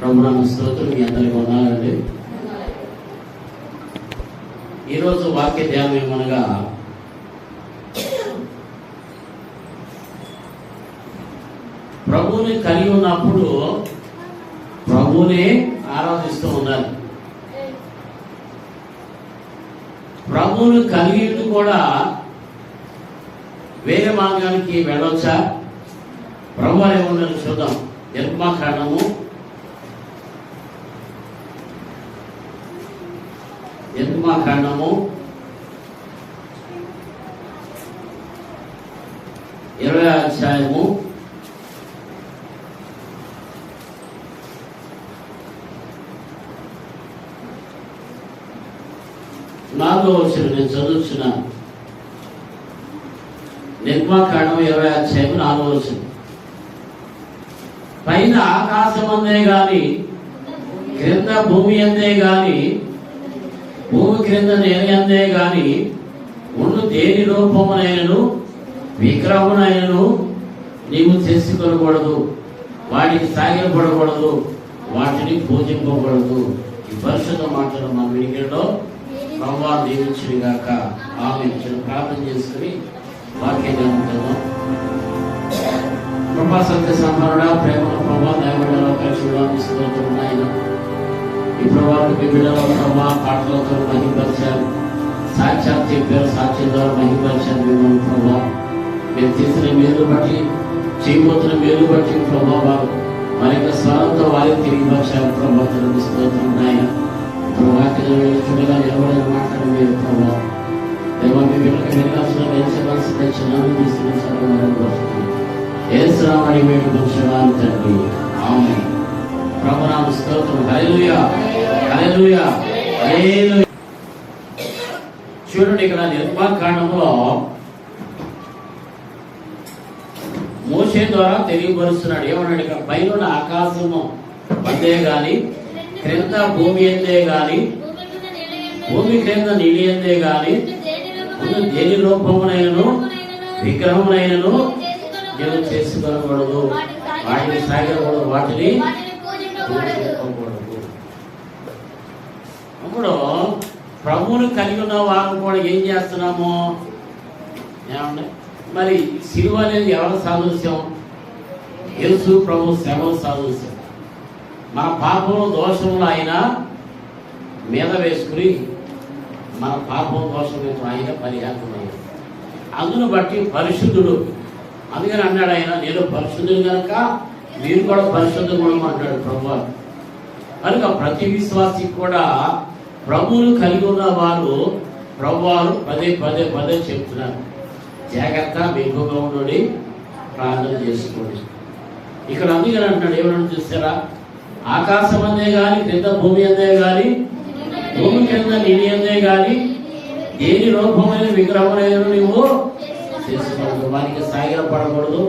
ప్రభునామ స్తోత్రం. మీ అందరికీ వందనాలండి. ఈరోజు వాక్య ధ్యానం ఏమనగా ప్రభువుని కలిగి ఉన్నప్పుడు ప్రభువుని ఆరాధిస్తూ ఉండాలి. ప్రభువుని కలిగి కూడా వేరే మార్గానికి వెళ్ళొచ్చా? ప్రభు ఏమన్నారు చూద్దాం. నిర్మాకాండము 20వ అధ్యాయము 4వ వచనం నేను చదువుతున్నాను. నిర్మాకాండం 20వ అధ్యాయము 4వ వచనం. పైన ఆకాశం అందే గాని క్రింద భూమి అందే గాని భూమి క్రింద నేల అందే గాని ఉండు దేని రూపమునైనను విగ్రహమునైనను నీవు చేసుకొనకూడదు, వాటికి సాగిలపడకూడదు, వాటిని పూజింపకూడదు. ఈ పరిశుద్ధ మాటలు మన వినికిడిలో ప్రభువా దీవించును గాక. ఆమేన్. ప్రార్థన చేసుకుని వాక్యం జరుగుతున్నాం. కృపా సత్య సంపన్నుడా, ప్రేమల ప్రభా, దైవముల కలిసినాయన ఈ ప్రభావం మీ బిడ్డల ప్రభా పాటలతో మహిమపరిచారు, సాక్ష్యాలు చెప్పారు, సాక్ష్యం ద్వారా మహిమపరిచారు. మిమ్మల్ని ప్రభా మీరు చేసిన మేలు బట్టి, చేయబోతున్న మేలు బట్టి ప్రభా వారు మరి యొక్క స్వరంతో వారికి తిరిగి పరిచారు. ప్రభా స్తోత్రం నాయన. ఇప్పుడు వాక్యం చూడగా ఎవరైనా మాట్లాడి మీరు ప్రభా దేవ మీ బిడ్డలకు వెళ్ళాల్సిన వెలిసవలసి తెచ్చినాను తీసుకుని సర్వనారాయణ వస్తుంది ఏసునామని మేము కూర్చున్నాను తండ్రి. ఆమేన్. ప్రభునామ స్తోత్రం. హల్లెలూయా, హల్లెలూయా, హల్లెలూయా. చూడండి, ఇక్కడ నిర్మాకాండంలో మోషే ద్వారా తెలియపరుస్తున్నాడు. ఏమన్నాడు? ఇక్కడ పైన ఆకాశము అందే గాని క్రింద భూమి అందే గాని భూమి క్రింద నీళ్ళు అందే గాని దేని రూపమునైనను విగ్రహమునైనను నేను చేసుకోకూడదు, వాటిని సాగకూడదు, వాటిని పూజించకూడదు. అప్పుడు ప్రభువుని కలిగి ఉన్న వారు కూడా ఏం చేస్తున్నాము? ఏమంటే మరి సిలువ అనేది ఎవరి సాదృశ్యం? యేసు ప్రభు శ్రమల సాదృశ్యం. మన పాపము దోషములు ఆయన మీద వేసుకుని మన పాపం దోషం ఆయన పరిహారమయ్యాడు. అందును బట్టి పరిశుద్ధుడు. అందుకని అన్నాడు ఆయన, నేను పరిశుద్ధుడు కనుక మీరు కూడా పరిశుద్ధం కూడా అంటాడు ప్రభు. కనుక ప్రతి విశ్వాసి కూడా ప్రభువును కలిగి ఉన్న వారు ప్రభువారు పదే పదే పదే చెప్తున్నారు, జాగ్రత్త మెరుగుగా ఉండి ప్రార్థన చేసుకోండి. ఇక్కడ అందుకని అంటున్నాడు, ఏమన్నా చూస్తారా? ఆకాశం అందే గాని క్రింద భూమి అందే గాని భూమి కింద నీళ్ళు అందే గాని దేని రూపమైన విగ్రహమైన నువ్వు చేసుకోకూడదు, వారికి సాగిలపడకూడదు,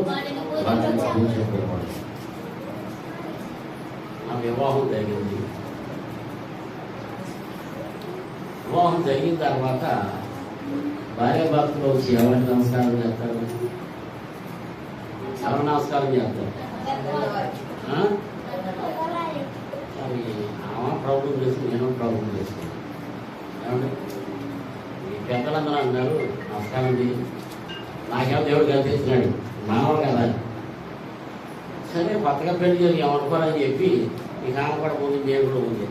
వాటిని పూజించకూడదు. ఆ వివాహం జరిగింది. వివాహం జరిగిన తర్వాత భార్య భర్తలు వచ్చి ఎవరికి నమస్కారం చేస్తారు? ఎవరు నమస్కారం చేస్తారు? అవి ఆమె ప్రాబ్లం చేస్తుంది, నేను ప్రాబ్లం చేస్తున్నాను. ఏమంటే ఈ పెద్దలందరూ అన్నారు నమస్కారం చేయి, నాకేమో దేవుడు కల్పిస్తున్నాడు, మానవుడు కదా. సరే కొత్తగా పెళ్లి చేసి ఏమనుకోరని చెప్పి ఇక ఆమె కూడా ముందు నేను కూడా ఉంది.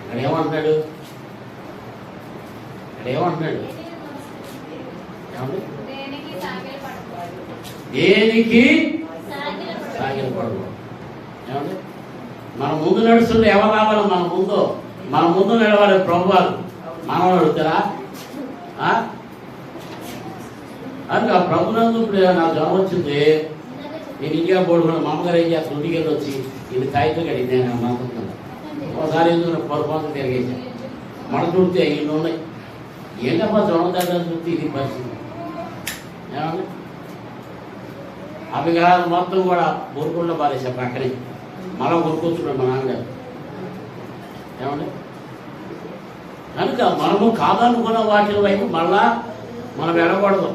ఇక్కడ ఏమంటున్నాడు? దేనికి సాగిలపడకూడదు. ఏమంటే మన ముందు నడుస్తుంటే ఎవరు రావాలి? మన ముందు నడవాలి ప్రభువారు. మనవాళ్ళు అడుగుతారా? అది ఆ ప్రభునందు ఇప్పుడు నాకు జ్వరం వచ్చింది, నేను ఇండియా పోడుకున్నా. మా అమ్మగారు ఏం చేస్తాను, ఇంటికి వెళ్ళి వచ్చి ఇది కాగితం కడిగి నేను మాట్లాడుతున్నాను. ఒకసారి ఎందుకు పొరపాటు తిరిగేసాను, మన చూడితే ఇల్లు ఉన్నాయి. ఏంటమ్మా జ్వరం దగ్గర చూస్తే ఇది పరిస్థితి. ఏమండి ఆ విగ్రహాలు మొత్తం కూడా ఊరుకుండా పారేసాం పక్కనే. మళ్ళా ఊరుకొచ్చున్నాడు మా నాన్నగారు. ఏమండి కనుక మనము కాదనుకున్న వాటి వైపు మళ్ళా మనం వెళ్ళకూడదు.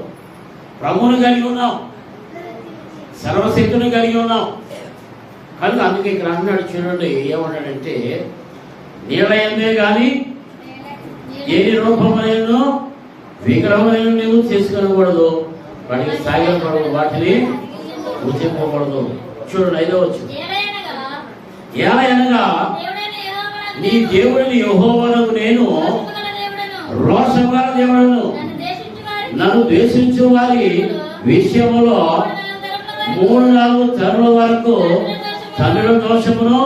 ప్రభువుని కలిగి ఉన్నాం, సర్వశక్తిని కలిగి ఉన్నాం కనుక అందుకే ఇక్కడ అన్నాడు చూడండి, ఏమన్నాడంటే నీళ్ళ ఎందే కానీ ఏ రూపములను విగ్రహములను నీవు చేసుకొనకూడదు, వాటికి సాగిలపడదు, వాటిని ఉచిపోకూడదు. చూడండి 5వ వచనం, ఏలయనగా నీ దేవుడిని యెహోవాను నేను రోషముగల దేవుడను, నన్ను ద్వేషించు వారి విషయములో 3-4 తరముల వరకు తండ్రి దోషమును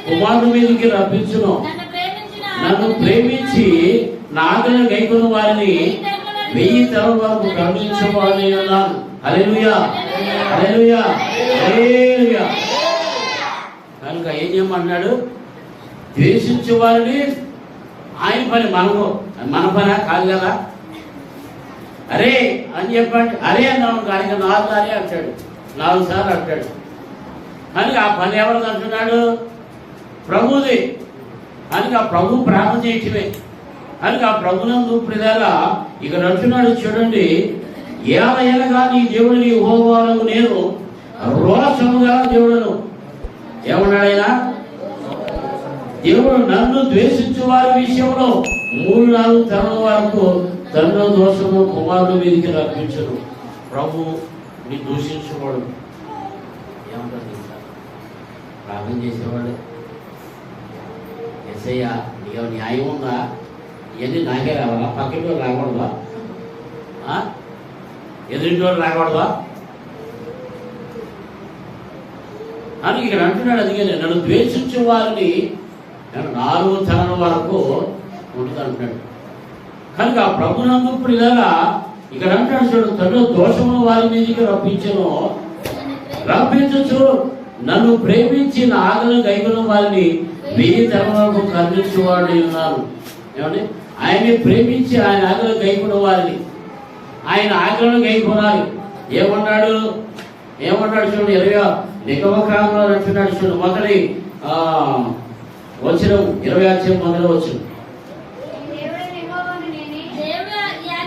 కుమారుని మీదకి రప్పించును. నన్ను ప్రేమించి నా ఆజ్ఞను గైకొను వారిని 1000 తరముల వరకు కరుణించువాడని ఉన్నాను. హల్లెలూయా, హల్లెలూయా, హల్లెలూయా. కనుక ఏం చేయమన్నాడు? ద్వేషించే వారిని ఆయన పని, మన పని కాదు కదా. అరే అని చెప్పండి, అరే అన్నాము కానీ 4 సార్లు అంటాడు, 4 సార్లు అంటాడు. కనుక ఆ పని ఎవరిది అంటున్నాడు? ప్రభుది. కనుక ఆ ప్రభు ప్రార్థన చేయటమే. కనుక ఆ ప్రభునందు ప్రియారా ఇక్కడ అంటున్నాడు చూడండి, ఏలయనగా నీ దేవుడిని యెహోవాను నేను రోషముగల దేవుడను. ఏమన్నాడు ఆయన? దేవుడు నన్ను ద్వేషించు వారి విషయంలో 3-4 తరముల వరకు తండ్రి దోషము కుమారుడు మీదకి రప్పించను. ప్రభు నీ దూషించుకోడు. ఏమంటారు ప్రార్థన చేసేవాడు, ఎస్ఐయా నీకు న్యాయం ఉందా? ఇవన్నీ నాకే రావాలా? పక్కన రాకూడదా? ఎదురింటి వాళ్ళు రాకూడదా అని ఇక్కడ అంటున్నాడు. అందుకని నన్ను ద్వేషించే వారిని 4 తరాల వరకు ఉంటుంది అంటున్నాడు. కనుక ఆ ప్రభునందు ప్రియులారా ఇక్కడ అంటాడు చూడు, తండ్రి దోషమును వారి మీదకి రప్పించచ్చు, నన్ను ప్రేమించి నా ఆజ్ఞను గైకొను వారిని 1000 తరముల వరకు కరుణించువాడని ఉన్నాను. ఏమండి? ఆయన్ని ప్రేమించి ఆయన ఆజ్ఞను గైకొను వారిని, ఆయన ఆజ్ఞను గైకొనాలి. ఏమన్నాడు చూడు, 20వ కాలంలో అంటున్నాడు చూడు, మొదటి వచనం 20 మొదలు వచనం,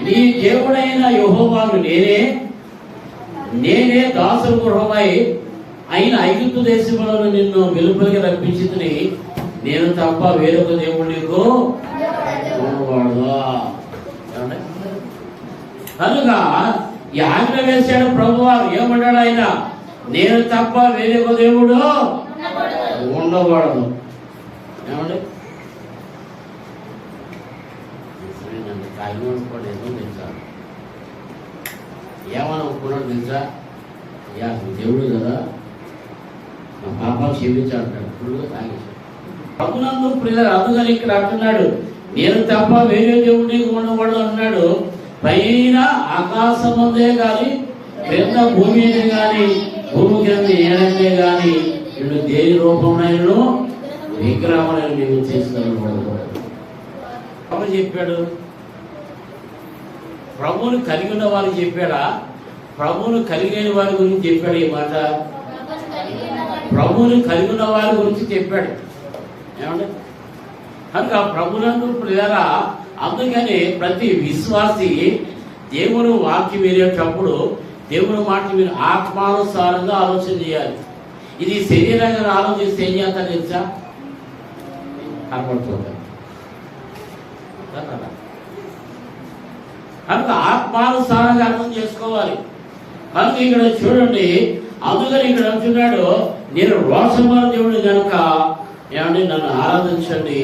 నీ దేవుడైన యెహోవాను నేనే దాసుల గృహమై అయిన ఐగుప్తు దేశంలో నిన్ను వెలుపలికి రప్పించింది, నేను తప్ప వేరొక దేవుడు నీకు ఉండకూడదు. కనుక ఈ ఆజ్ఞ వేశాడు ప్రభువారు. ఏమన్నాడు ఆయన? నేను తప్ప వేరొక దేవుడు ఉండకూడదు. ఏమండి? తెలుసా ఏమనుకున్నాడు తెలుసా? అయ్యా దేవుడు కదా, నా పాపాలు క్షమించాడు. ఇప్పుడు తాగేశాడు. ప్రభునందు ప్రియులారా అందుకని ఇక్కడ అంటున్నాడు, నేను తప్ప వేరే దేవుడిని ఉండకూడదు అన్నాడు. పైన ఆకాశమందే కానీ క్రింద భూమి కానీ భూమి కింద ఏడంటే కానీ వీళ్ళు దేని రూపంలో విగ్రహమైన నీవు చేసుకోకూడదు. ప్రభు చెప్పాడు. ప్రభువును కలిగిన వారు చెప్పాడా? ప్రభువును కలిగిన వారి గురించి చెప్పాడు. ఈ మాట ప్రభువును కలిగిన వారి గురించి చెప్పాడు. ఏమంటే కనుక ప్రభునందు ప్రియులారా అందుకని ప్రతి విశ్వాసి దేవుని వాక్యం వినేటప్పుడు దేవుని మాట మీరు ఆత్మానుసారంగా ఆలోచన చేయాలి. ఇది శరీరంగా ఆలోచిస్తే ఏం చేస్తారు తెలుసా? కనపడుతుంది. కనుక ఆత్మానుసారంగా అర్థం చేసుకోవాలి. కనుక ఇక్కడ చూడండి, అందుకని ఇక్కడ అంటున్నాడు, నేను రోషముగల దేవుడు కనుక ఏమండి నన్ను ఆరాధించండి,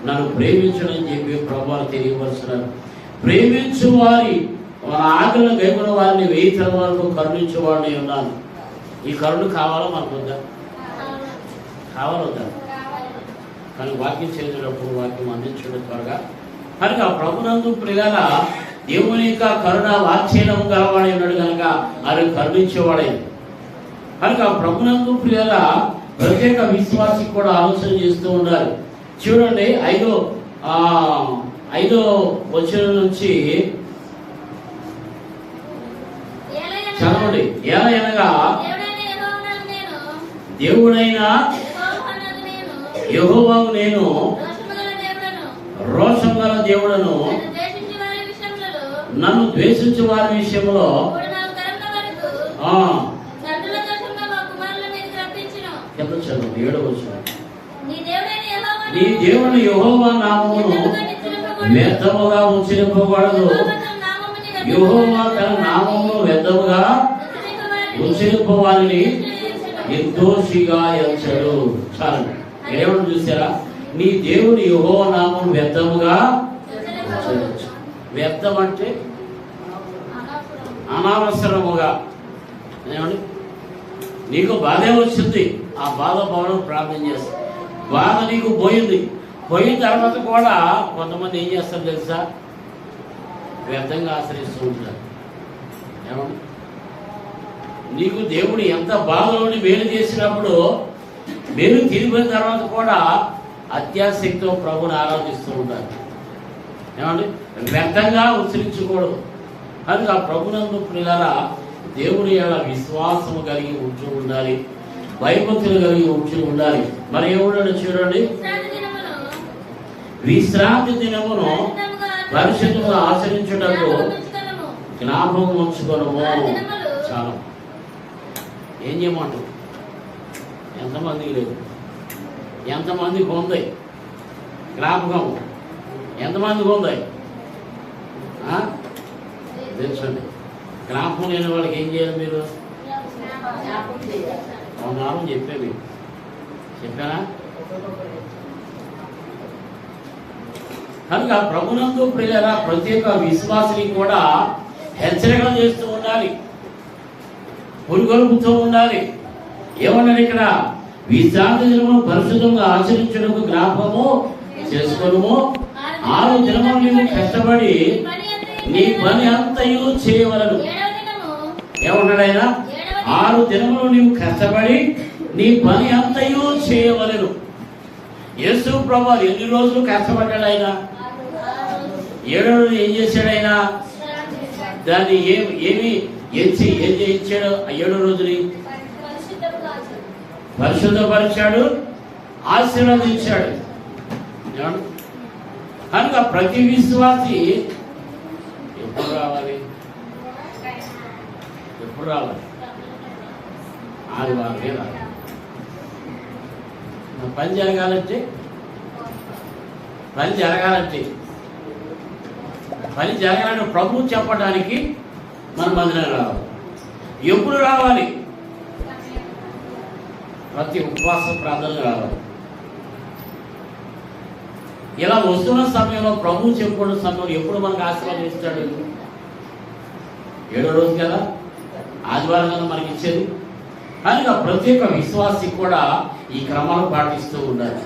నన్ను ప్రేమించండి అని చెప్పి ప్రభువారు తెలియపరుస్తున్నారు. ప్రేమించు వారి ఆజ్ఞలను గైకొన్న వారిని 1000 తరముల వరకు కరుణించేవాడిని ఉన్నాను. ఈ కరుణ కావాలా మనకు వద్దా? కావాలొద్దా? కానీ వాక్యం చేసేటప్పుడు వాక్యం అందించడం త్వరగా. కనుక ప్రభునందు ప్రియులారా దేవుని యొక్క కరుణ వాత్సల్యం గలవాడై ఉన్నాడు కనుక అది కరుణించేవాడై. కనుక ప్రభునందు ప్రియులారా ప్రత్యేక విశ్వాసికి కూడా ఆలోచన చేస్తూ ఉండాలి. చూడండి 5వ వచనం నుంచి చదవండి. ఏలయనగా దేవుడైన యెహోవాను నేను రోషముగల దేవుడను, నన్ను ద్వేషించే వారి విషయంలో కింద చదువు 7వ వచనం. నీ దేవుని యెహోవా నామమును వ్యర్థముగా ఉచ్చరింపకూడదు. యెహోవా తన నామమును వ్యర్థముగా ఉచ్చరింపవాలని నిర్దోషిగా ఎంచడు. చాలు. ఏమని చూసారా? నీ దేవుని యెహోవా నామమును వ్యర్థముగా ఉచ్చరించు. వ్యర్థం అంటే అనవసరముగా. ఏమండి? నీకు బాధే వచ్చింది, ఆ బాధ పోవడం ప్రార్థన చేస్తా. బాధ నీకు పోయింది, పోయిన తర్వాత కూడా కొంతమంది ఏం చేస్తారు తెలుసా? వ్యర్థంగా ఆశ్రయిస్తూ ఉంటారు. ఏమండి? నీకు దేవుడు ఎంత బాధలోని మేలు చేసినప్పుడు మేలు తిరిగిపోయిన తర్వాత కూడా అత్యాశక్తితో ప్రభుని ఆరాధిస్తూ ఉంటారు. ఏమండి? వ్యర్థంగా ఉచ్చరించకూడదు. కనుక ఆ ప్రభునందు ప్రియులారా, దేవుని యొక్క విశ్వాసము కలిగి ఉంటూ ఉండాలి, భయభక్తులు కలిగి ఉంటూ ఉండాలి. మరి ఏముండండి చూడండి, విశ్రాంతి దినమును పరిశుద్ధంగా ఆచరించుటకు జ్ఞాపకం ఉంచుకోవడము. చాలా. ఏం చేయమంటారు? ఎంతమందికి లేదు? ఎంతమందికి ఉంది జ్ఞాపకం? ఎంతమందికి ఉంది? తెలుసండి. జ్ఞాపకం లేని వాళ్ళకి ఏం చేయాలి? మీరు అవునాలని చెప్పే మీరు చెప్పారా? కనుక ప్రభునందు ప్రియులారా, ప్రత్యేక విశ్వాసిని కూడా హెచ్చరికలు చేస్తూ ఉండాలి, పురుగొలుపుతూ ఉండాలి. ఏమన్నారు ఇక్కడ? విశ్రాంతి దినమును పరిశుద్ధంగా ఆచరించడానికి జ్ఞాపకము చేసుకోవడము. 6 దినములు నీవు కష్టపడి నీ పని అంతయు చేయవలను. ఏమన్నాడు ఆయన? 6 దినములు నీవు కష్టపడి నీ పని అంతయు చేయవలను. యేసు ప్రభువు ఎన్ని రోజులు కష్టపడ్డాడు ఆయన? 7వ రోజు ఏం చేశాడు ఆయన? దాన్ని ఏమి ఇచ్చాడు? 7వ రోజుని పరిశుద్ధపరిచాడు, ఆశీర్వదించాడు. కనుక ప్రతి విశ్వాసి ఎప్పుడు రావాలి? ఎప్పుడు రావాలి? ఆదివారమే రావాలి. పని జరగాలంటే ప్రభువు చెప్పడానికి మన మందిరం రావాలి. ఎప్పుడు రావాలి? ప్రతి ఉపవాస ప్రార్థనలు రావాలి. ఇలా వస్తున్న సమయంలో ప్రభువు చెప్పుకున్న సమయంలో ఎప్పుడు మనకు ఆశీర్వాదిస్తాడు? 7వ రోజు కదా, ఆదివారం కదా మనకి ఇచ్చేది. కనుక ప్రత్యేక విశ్వాసి కూడా ఈ క్రమాలు పాటిస్తూ ఉండాలి.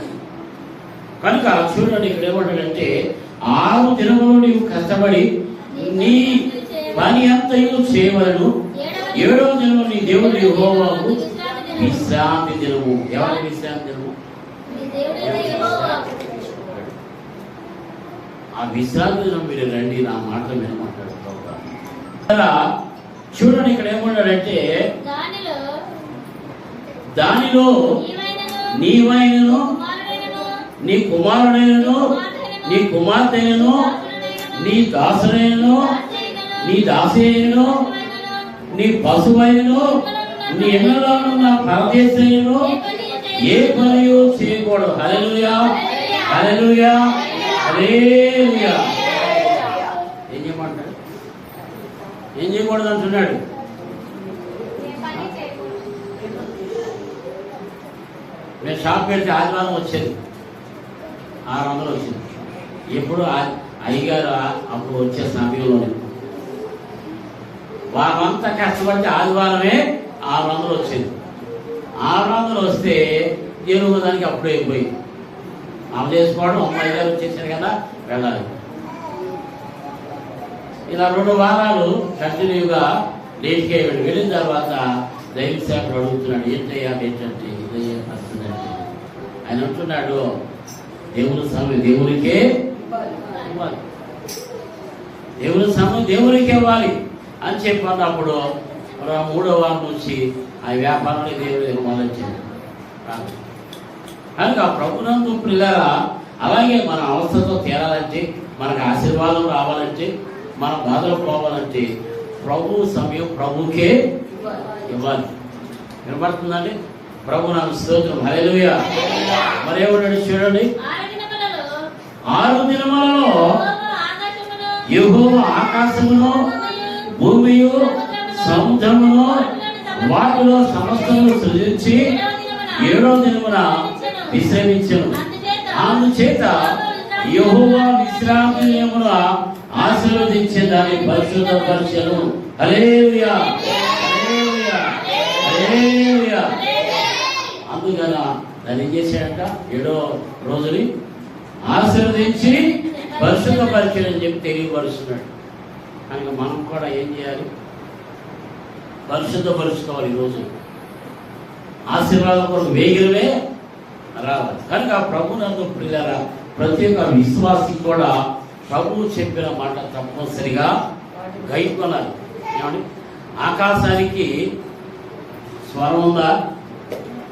కనుక చూడండి, ఇక్కడ ఏమంటాడంటే 6 దినములు నీవు కష్టపడి నీ పని అంతయు చేయవలను. 7వ దినము నీ దేవుడు యెహోవాకు విశ్రాంతి దినము. ఎవరి విశ్రాంతి దినము? ఆ విశ్రాంతి దినం మీరు రండి, నా మాట వినమంటాడు. చూడండి, ఇక్కడ ఏమన్నాడంటే దానిలో నీవైనను నీ కుమారుడైనను నీ కుమార్తెను నీ దాసుడైనను నీ దాసైనను నీ పశువైనను నీ ఇళ్ళలో ఉన్న పరదేశైనను ఏ పనియు చేయకూడదు. హల్లెలూయా, హల్లెలూయా, హల్లెలూయా. ఏం చేయమంటాడు? ఏం చేయకూడదు అంటున్నాడు? నేను షాప్ పెడితే ఆదివారం వచ్చేది 600 వచ్చింది. ఎప్పుడు అయ్యగారు అప్పుడు వచ్చే సమయంలోనే వారంతా కష్టపడితే ఆదివారమే 600 వచ్చేది. 600 వస్తే ఎరువు దానికి అప్పుడే అయిపోయింది. అమ్మ చేసుకోవడం, అమ్మాయి గారు వచ్చేసారు కదా, వెళ్ళాలి. ఇలా 2 వారాలు కంటిన్యూగా లేట్గా వెళ్ళిన తర్వాత దైవ సేవకుడు అడుగుతున్నాడు, ఏంటయ్యా ఏంటంటే ఇదయ్యా వస్తుందంటే. ఆయన అంటున్నాడు, దేవుని సమయం దేవునికే ఇవ్వాలి, దేవుని సమయం దేవునికే ఇవ్వాలి అని చెప్పినప్పుడు 3వ వారం నుంచి ఆ వ్యాపారాన్ని దేవుడు మొదలొచ్చింది. కనుక ప్రభునందు ప్రియులారా, అలాగే మన అవస్థతో తేరాలంటే, మనకు ఆశీర్వాదం రావాలంటే, మన బాధలు పోవాలంటే ప్రభు సమయం ప్రభుకే ఇవ్వాలి. వినపడుతుందండి? ప్రభు నాకు స్తోత్రం. హల్లెలూయా. మరేమన్నాడు చూడండి, 6 దినములలో యెహోవా ఆకాశమును భూమియు సముద్రమును వాటిలో సమస్తమును సృజించి 7వ దినమున విశ్రమించెను. అందుచేత యెహోవా విశ్రాంతి దినమున ఆశీర్వదించి దాన్ని పరిశుద్ధపరచెను. హల్లెలూయా, హల్లెలూయా, హల్లెలూయా. అందుకని దాన్ని ఏం చేశాడంట, 7వ రోజుని ఆశీర్వదించి పరిశుద్ధపరచని చెప్పి తెలియపరుస్తున్నాడు. కనుక మనం కూడా ఏం చేయాలి, పరిశుద్ధపరుచుకోవాలి. ఈరోజు ఆశీర్వాదం కొరకు వేగిరవే రావాలి. కనుక ప్రభునందు ప్రియులారా, ప్రతి ఒక్క విశ్వాసి కూడా ప్రభువు చెప్పిన మాట తప్పనిసరిగా గైకొనాలి. ఏమండి, ఆకాశానికి స్వరం ఉందా,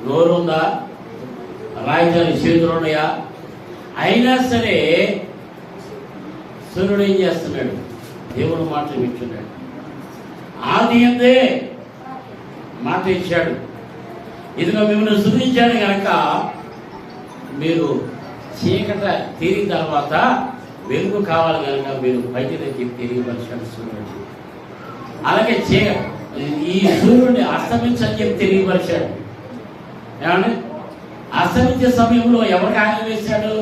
నోరు ఉందా, రాజధాని చేతులు ఉన్నాయా? అయినా సరే సూర్యుడు ఏం చేస్తున్నాడు, దేవుడు మాట వింటున్నాడు. ఆది అందే మాట ఇచ్చాడు, ఇదిగో మిమ్మల్ని సృజించాడు కనుక మీరు చీకట తీరిన తర్వాత వెలుగు కావాలి కనుక మీరు బయటని చెప్పి తెలియపరిచాడు సూర్యుడు. అలాగే ఈ సూర్యుడిని అస్తమించని చెప్పి తెలియపరిచాడు. ఏమండి, అస్తమించే సమయంలో ఎవరికి ఆజ్ఞ వేశాడు?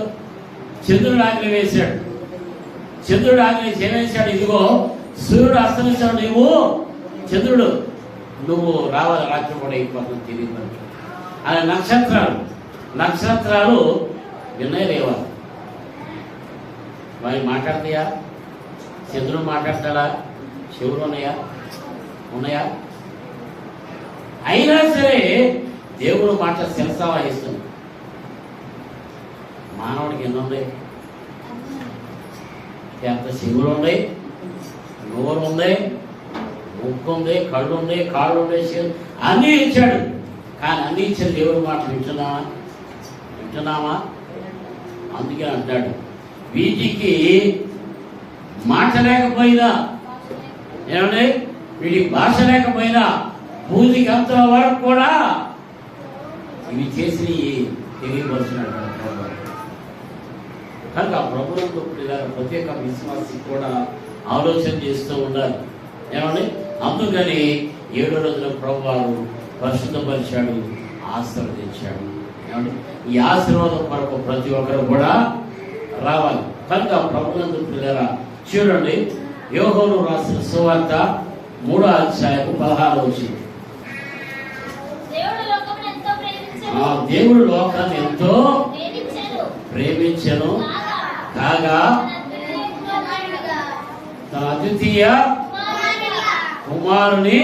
చంద్రుడు ఆజ్ఞ వేశాడు. చంద్రుడు ఆజ్ఞ ఏమేశాడు, ఇదిగో సూర్యుడు అస్తమించాడు, చంద్రుడు నువ్వు రావాలి, రాత్రి కూడా అయిపోతుంది తెలియపరిచాడు. అలా నక్షత్రాలు విన్నాయి లేవాలి. వారి మాట్లాడతాయా? చంద్రుడు మాట్లాడతాడా? చెవులు ఉన్నాయా? అయినా సరే దేవుడు మాట శిరస వహిస్తుంది. మానవుడికి ఎన్ని ఉన్నాయి? ఎంత చెవులు ఉన్నాయి, నోరు ఉంది, ముక్కు ఉంది, కళ్ళు ఉంది, కాళ్ళు ఉన్నాయి, అన్నీ ఇచ్చాడు. కానీ అన్నీ ఇచ్చిన దేవుడి మాట వింటున్నామా? అందుకే అంటాడు, వీటికి మాట లేకపోయినా, ఏమండి, వీటికి భాష లేకపోయినా పూజకి అంత వరకు కూడా ఇవి చేసి తెలియపరుచున్నాడు. కనుక ప్రభుత్వ ప్రతి ఒక్క విశ్వాసి కూడా ఆలోచన చేస్తూ ఉండాలి. ఏమండి, అందుకని 7వ రోజున ప్రభువారు పరిశుద్ధపరిచాడు, ఆశీర్వదించాడు. ఏమండి, ఈ ఆశీర్వాదం కొరకు ప్రతి ఒక్కరు కూడా రావాలి. కనుక ప్రభుత్వ పిల్లరా చూడండి, యోహోను రాసిన సువార్త 3వ అధ్యాయము 16వ వచనం. దేవుడు లోకాన్ని ఎంతో ప్రేమించెను కాగా తన అద్వితీయ కుమారుని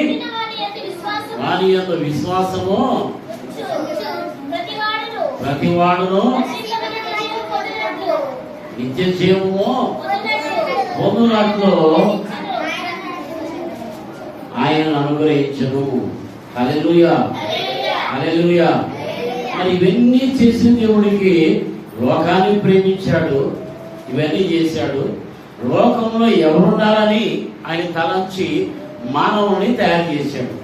వాని యందు విశ్వాసము ప్రతివాడును నిత్య జీవము పొందునట్లు ఆయన అనుగ్రహించును. హల్లెలూయా, హల్లెలూయా. మరి ఇవన్నీ చేసిన దేవుడికి లోకాన్ని ప్రేమించాడు, ఇవన్నీ చేశాడు. లోకంలో ఎవరుండాలని ఆయన తలంచి మానవుని తయారు చేశాడు.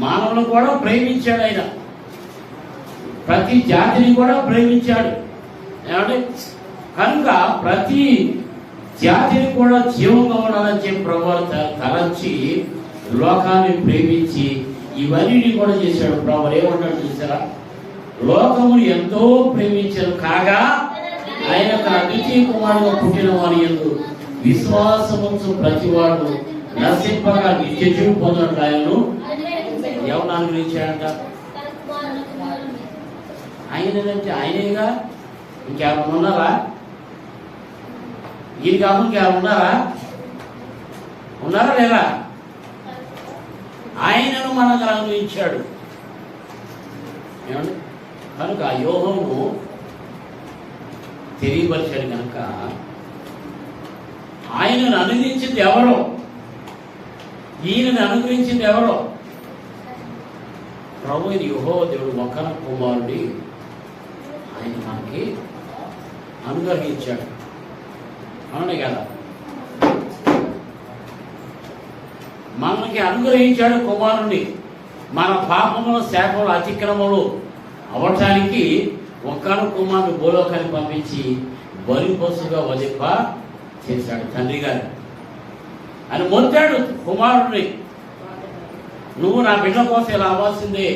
మానవులను కూడా ప్రేమించాడు ఆయన, ప్రతి జాతిని కూడా ప్రేమించాడు. ఏమంటే, కనుక ప్రతి జాతిని కూడా జీవంగా ఉండాలని చెప్పి ప్రభువు తలంచి లోకాన్ని ప్రేమించి ఇవన్నీ కూడా చేశాడు. ప్రభు ఏమంటాడు చూసారా, లోకమును ఎంతో ప్రేమించారు కాగా ఆయన తన అద్వితీయ కుమారుడుగా పుట్టిన వారి యందు విశ్వాసముంచు ప్రతివాడు నశింపగా నిత్య జీవం పొందినట్లు ఆయనను ఎవరు అనుగ్రహించాడంట? ఆయనంటే ఆయనేగా, ఇంకెవరు ఉన్నారా? ఈయన కాకుండా ఇంకెవరు ఉన్నారా లేదా? ఆయనను మనకు అనుగ్రహించాడు. ఏమండి, కనుక యోహోను తెలియపరిచాడు. కనుక ఆయనను అనుగ్రహించింది ఎవరో, ఈయనను అనుగ్రహించింది ఎవరో? ప్రభు యెహోవా దేవుడు ఒక్కన కుమారుడి ఆయన మనకి అనుగ్రహించాడు. అవునే కదా, మనకి అనుగ్రహించాడు కుమారుణ్ణి. మన పాపముల శాపములు అతిక్రమములు అవటానికి ఒక్కను కుమారుడు భూలోకాన్ని పంపించి బలి పశువుగా వధింప చేశాడు తండ్రి గారు అని మొత్తాడు కుమారుడిని. నువ్వు నా బిడ్డ కోసం ఇలా అవ్వాల్సిందే,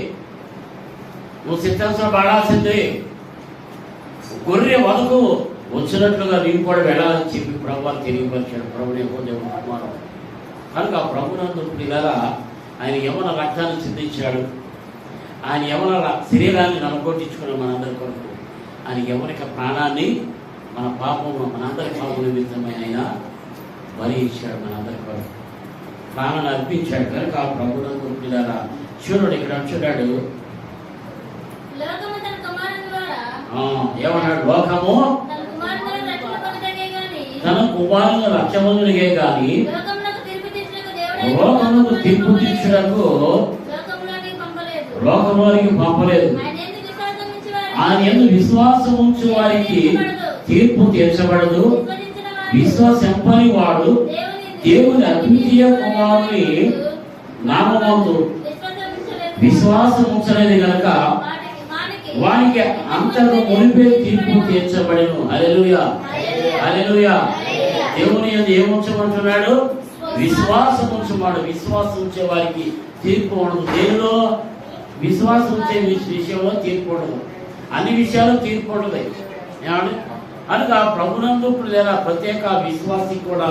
నువ్వు సిద్ధాంతం పడాల్సిందే, గొర్రె వదకు వచ్చినట్లుగా నీవు కూడా వెళ్ళాలని చెప్పి ప్రభువారు తెలియపరిచాడు. ప్రభుని దేవుడు కుమారుడు కనుక ఆ ప్రభునందు ఇలా ఆయన యవన రక్తాన్ని చిందించాడు. ఆయన యవన శరీరాన్ని నలగొట్టించుకున్న మనందరి కొరకు ఆయన యవనిక ప్రాణాన్ని మన పాపము మనందరి పాపం నిమిత్తమై ఆయన బలి ఇచ్చాడు. మనందరి కొరకు ప్రాణాన్ని అర్పించాడు. కనుక ఆ ప్రభునందు ఇలా చూడండి ఇక్కడ చూడాడు ఏమన్నాడు, లోకము తన కుమారుని రక్షమందునిగే గాని లోకమునకు తీర్పు తీర్చుటకు లోకంలోనికి పంపలేదు. ఆయన యందు విశ్వాసం ఉంచు వారికి తీర్పు తీర్చబడదు. విశ్వాసంపని వాడు దేవుని అద్వితీయ కుమారుని నామమందు విశ్వాసం ఉంచలేదు కనుక వానికి అంతకు మునిపే తీర్పు తీర్చబడను. హల్లెలూయా, హల్లెలూయా. దేవుని యందు ఏముంచమంటున్నాడు? విశ్వాసం ఉంచమాడు. విశ్వాసం ఉంచే వారికి తీర్పు ఉండదు. దేనిలో? విశ్వాసం ఉంచే విషయంలో తీర్పు ఉండదు. అన్ని విషయాలు తీర్పు ఉండదు. ఏమండి కనుక ప్రభునందు లేదా ప్రత్యేక విశ్వాసి కూడా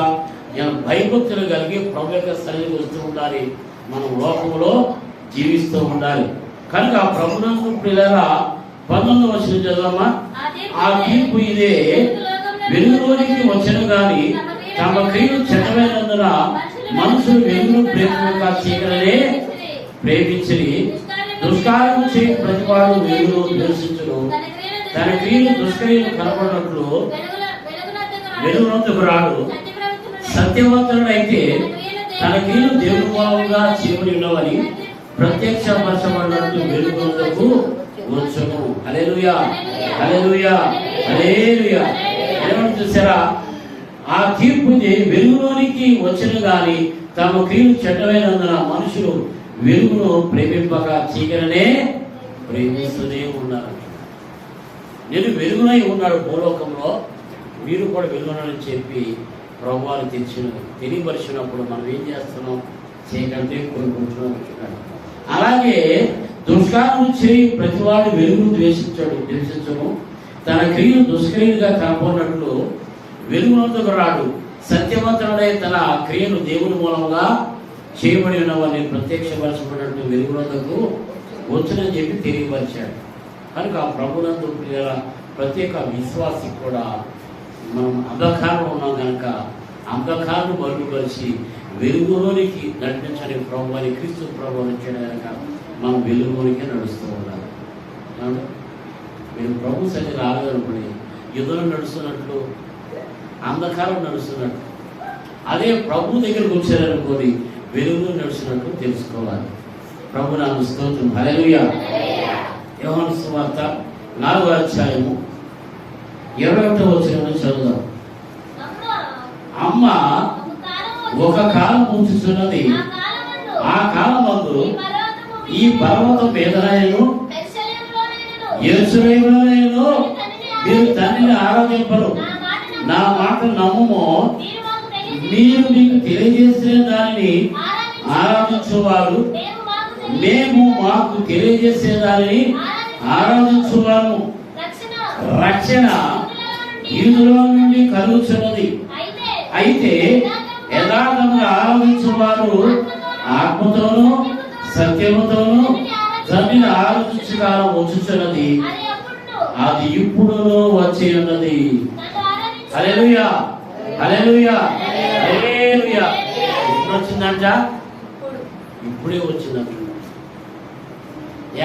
భయభక్తులు కలిగి ప్రభు యొక్క సన్నిధికి వస్తూ ఉండాలి. మనం లోకంలో జీవిస్తూ ఉండాలి. కనుక ప్రభునందు లేదా 19వ వచనం చదవమ్మా. ఆ తీర్పు ఇదే, వెలుగులోనికి వచ్చను గాని తమ క్రియలు చెడ్డమైనందున మనుషులు వెలుగును ప్రేమగా చీకటినే ప్రేమించని దుష్కార్యము చేయ ప్రతివాడు వెలుగును ద్వేషించును. తన క్రియలు దుష్క్రియలు కనబడినట్లు వెలుగునందుకు రాడు. సత్యవంతుడైతే తన క్రియలు దేవుని మూలంగా చేయబడి ఉన్నవని ప్రత్యక్షపరచబడినట్లు వెలుగునందుకు వచ్చును. హల్లెలూయా, హల్లెలూయా, హల్లెలూయా. ఏమని చూసారా? ఆ తీర్పుని వెలుగులోనికి వచ్చిన గాని తమ క్రియలు చెడ్డమైనందున మనుషులు వెలుగును ప్రేమింపక చీకటినే ప్రేమిస్తూనే ఉన్నారు. నేను వెలుగునై ఉన్నాడు భూలోకంలో, మీరు కూడా వెలుగునని చెప్పి ప్రభువారు తెలియపరిచినప్పుడు మనం ఏం చేస్తున్నాం? చీకటినే కోరుకుంటున్నాం. అలాగే దుష్కార్యం చేయి ప్రతివాడు వెలుగును ద్వేషించము. తన క్రియలు దుష్క్రియలుగా కనపడినట్లు వెలుగునందుకు రాడు. సత్యవంతుడై తన క్రియను దేవుని మూలంగా చేయబడి ఉన్నవని ప్రత్యక్షపరచబడినట్టు వెలుగునందుకు వచ్చునని చెప్పి తెలియపరిచాడు. కనుక ఆ ప్రభునందు ప్రత్యేక విశ్వాసి కూడా మనం అంధకారంలో ఉన్నాం కనుక అంధకారం బయలుపరిచి వెలుగులోనికి నడిపించని ప్రభు అని క్రీస్తు ప్రభు వచ్చాడు కనుక మనం వెలుగులోనికే నడుస్తూ ఉండాలి. మీరు ప్రభు సన్నిధి రాలేదనుకోండి, యుద్ధం నడుస్తున్నట్లు అంధకారం నడుస్తున్నట్టు. అదే ప్రభు దగ్గరకు వచ్చారనుకోని వెలుగు నడుస్తున్నట్టు తెలుసుకోవాలి. ప్రభు నామ స్తోత్రం. హల్లెలూయా. యోహాను సువార్త 4వ అధ్యాయము 21వ వచనం చదువుదాం. అమ్మ ఒక కాలం ఉంచుతున్నది, ఆ కాలమందు ఈ పర్వతం మీదనైనను యెరూషలేములోనైనను మీరు తండ్రిని ఆరాధింపరు. నా మాటలు నమ్ముము. మీరు మీకు తెలియజేసిన దానిని ఆరాధించువారు, మేము మాకు తెలియజేసే దానిని ఆరాధించువారు. రక్షణ యూదులో నుండి కలుగుతున్నది. అయితే యథార్థంగా ఆరాధించువారు ఆత్మతోనూ సత్యముతోనూ తండ్రిని ఆరాధించు కాలం వచ్చుచున్నది, అది ఇప్పుడు వచ్చి ఉన్నది. హల్లెలూయా, హల్లెలూయా, హల్లెలూయా. ఎప్పుడు వచ్చిందంట? ఇప్పుడే వచ్చిందంట.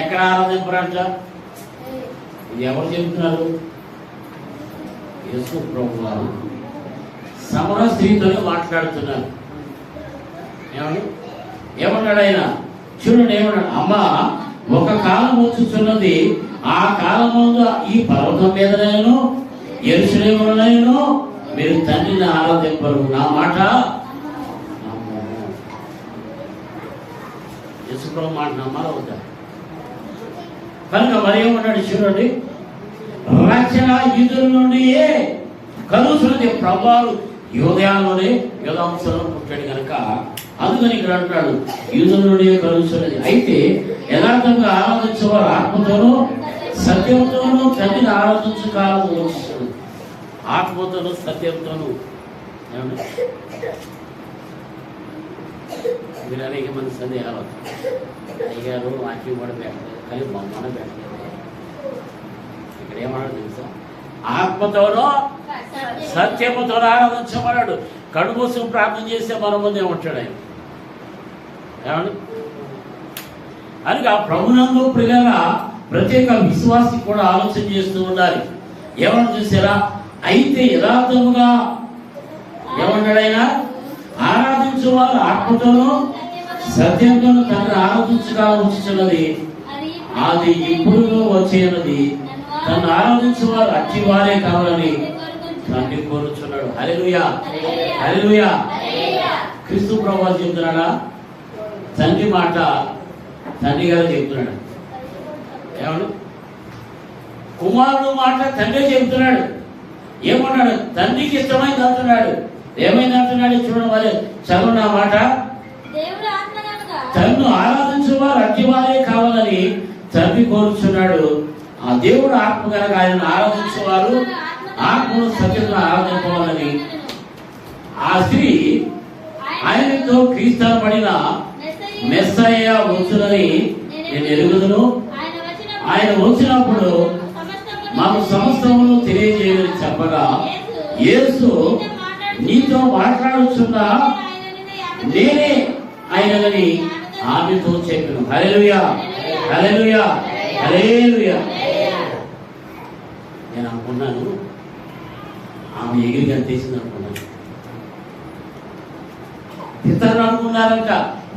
ఎక్కడ ఆరాధింపరంట? ఇది ఎవరు చెబుతున్నారు? యేసు ప్రభువు సమర స్త్రీతోనే మాట్లాడుతున్నారు. ఏమన్నాడు ఆయన? చూడండి ఏమన్నాడు? అమ్మ ఒక కాలం వచ్చుచున్నది, ఆ కాలముందు ఈ పర్వతం మీదనైనను యెరూషలేములోనైనను మీరు తండ్రిని ఆరాధింపరు. నా మాట యేసుప్రభు మాట నమ్మాలి అవుతా. కనుక మరి ఏమన్నాడు చూడండి, రక్షణ యూదుల నుండియే కలుగుతున్నది. ప్రభువారు యోదయాల్లోనే యోధాంశంలో పుట్టాడు కనుక అందుకని ఇక్కడ అంటాడు యూదుల నుండియే కలుగుతున్నది. అయితే యథార్థంగా ఆరాధించేవారు ఆత్మతోనూ సత్యంతోనూ తండ్రిని ఆరాధించు కాలం వస్తుంది. ఆత్మతోనూ సత్యంతోనూ. ఏమన్నా మీరు అనేక మంది సందేహాలు అయ్యారు, వాక్యం కూడా పెట్టలేదు, కానీ బొమ్మన పెట్టలేదు. ఇక్కడ ఏమన్నాడు తెలుసా, ఆత్మతోనో సత్యముతోనో ఆరాధించమన్నాడు. కడుమూసు ప్రార్థన చేస్తే మన ముందే ఉంటాడు ఆయన. ఏమండి అని ఆ ప్రభునందు ప్రియుల ప్రత్యేక విశ్వాసి కూడా ఆలోచన చేస్తూ ఉండాలి. ఏమన్నా చూసారా, అయితే యథార్థముగా ఏమన్నాడు ఆయన, ఆరాధించు వారు ఆత్మతోనూ సత్యంతోనూ తండ్రి ఆరాధించగా ఉంచుతున్నది. అది ఇప్పుడు వచ్చేది. తను ఆరాధించు వారు అట్టి వారే కావాలని తండ్రి కోరుచున్నాడు. హల్లెలూయా, హల్లెలూయా. క్రీస్తు ప్రభువు చెప్తున్నాడా, తండ్రి మాట తండ్రి గారు చెప్తున్నాడు. ఏమన్నా కుమారుడు మాట తండ్రి చెప్తున్నాడు. ఏమన్నాడు, తండ్రికి ఇష్టమైంది అంటున్నాడు. ఏమైంది అంటున్నాడు చూడండి, మరి చదువు మాట. తన్ను ఆరాధించే వారు అట్టి వారే కావాలని తండ్రి కోరుచున్నాడు. ఆ దేవుడు ఆత్మ కనుక ఆయన ఆరాధించేవారు ఆత్మను సత్యంగా ఆరాధించాలని ఆ స్త్రీ ఆయనతో క్రీస్తుపడిన మెస్సయ్య వచ్చునని నేను ఎరుగుదును. ఆయన వచ్చినప్పుడు మాకు సమస్తమును తెలియజేయని చెప్పగా యేసు నీతో మాట్లాడుచున్నా నేనే ఆయనని ఆమెతో చెప్పాను. హల్లెలూయా, హల్లెలూయా, హల్లెలూయా. నేను అనుకున్నాను ఆమె ఎగిరి గంతేసింది అనుకున్నాను. ఇతరులు అనుకున్నారంట,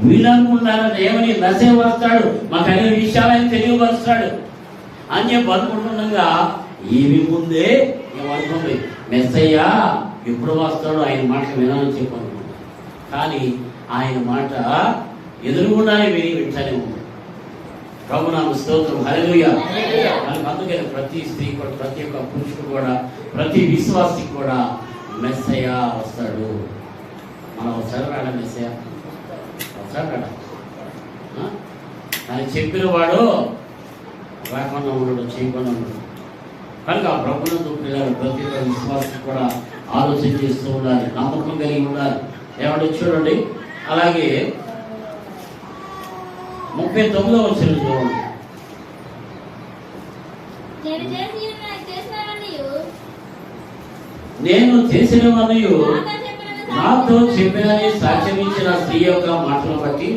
వీళ్ళు అనుకున్నారంట ఏమని, నసే వస్తాడు మాకు అన్ని విషయాలని తెలియపరుస్తాడు అని చెప్పి అనుకుంటుండగా ఏమి ముందే ఏమనుకుంది, మెస్సయ్య ఎప్పుడు వస్తాడో ఆయన మాట వినాలని చెప్పి అనుకుంది. కానీ ఆయన మాట ఎదురుగుండానే వింటానే ఉంది. ప్రభునామ స్తోత్రం, హల్లెలూయా. అందుకని ప్రతి స్త్రీ కూడా, ప్రతి ఒక్క పురుషుడు కూడా, ప్రతి విశ్వాసి కూడా మెస్సయ్య వస్తాడు. మనం వస్తాడు రాడా మెస్సయ్య? వస్తాడు రాడా? అని చెప్పిన వాడు రాకుండా ఉండడు, చేయకుండా ఉండడు. కనుక ఆ ప్రభునందు పిల్లలు ప్రతి ఒక్క విశ్వాసి కూడా ఆలోచన చేస్తూ ఉండాలి, నమ్మకం కలిగి ఉండాలి. ఏమంటే చూడండి, అలాగే 39వ వచనం చూడండి. నేను చేసినవన్నీ నాతో చెప్పినని సాక్ష్యం ఇచ్చిన స్త్రీ యొక్క మాటలు బట్టి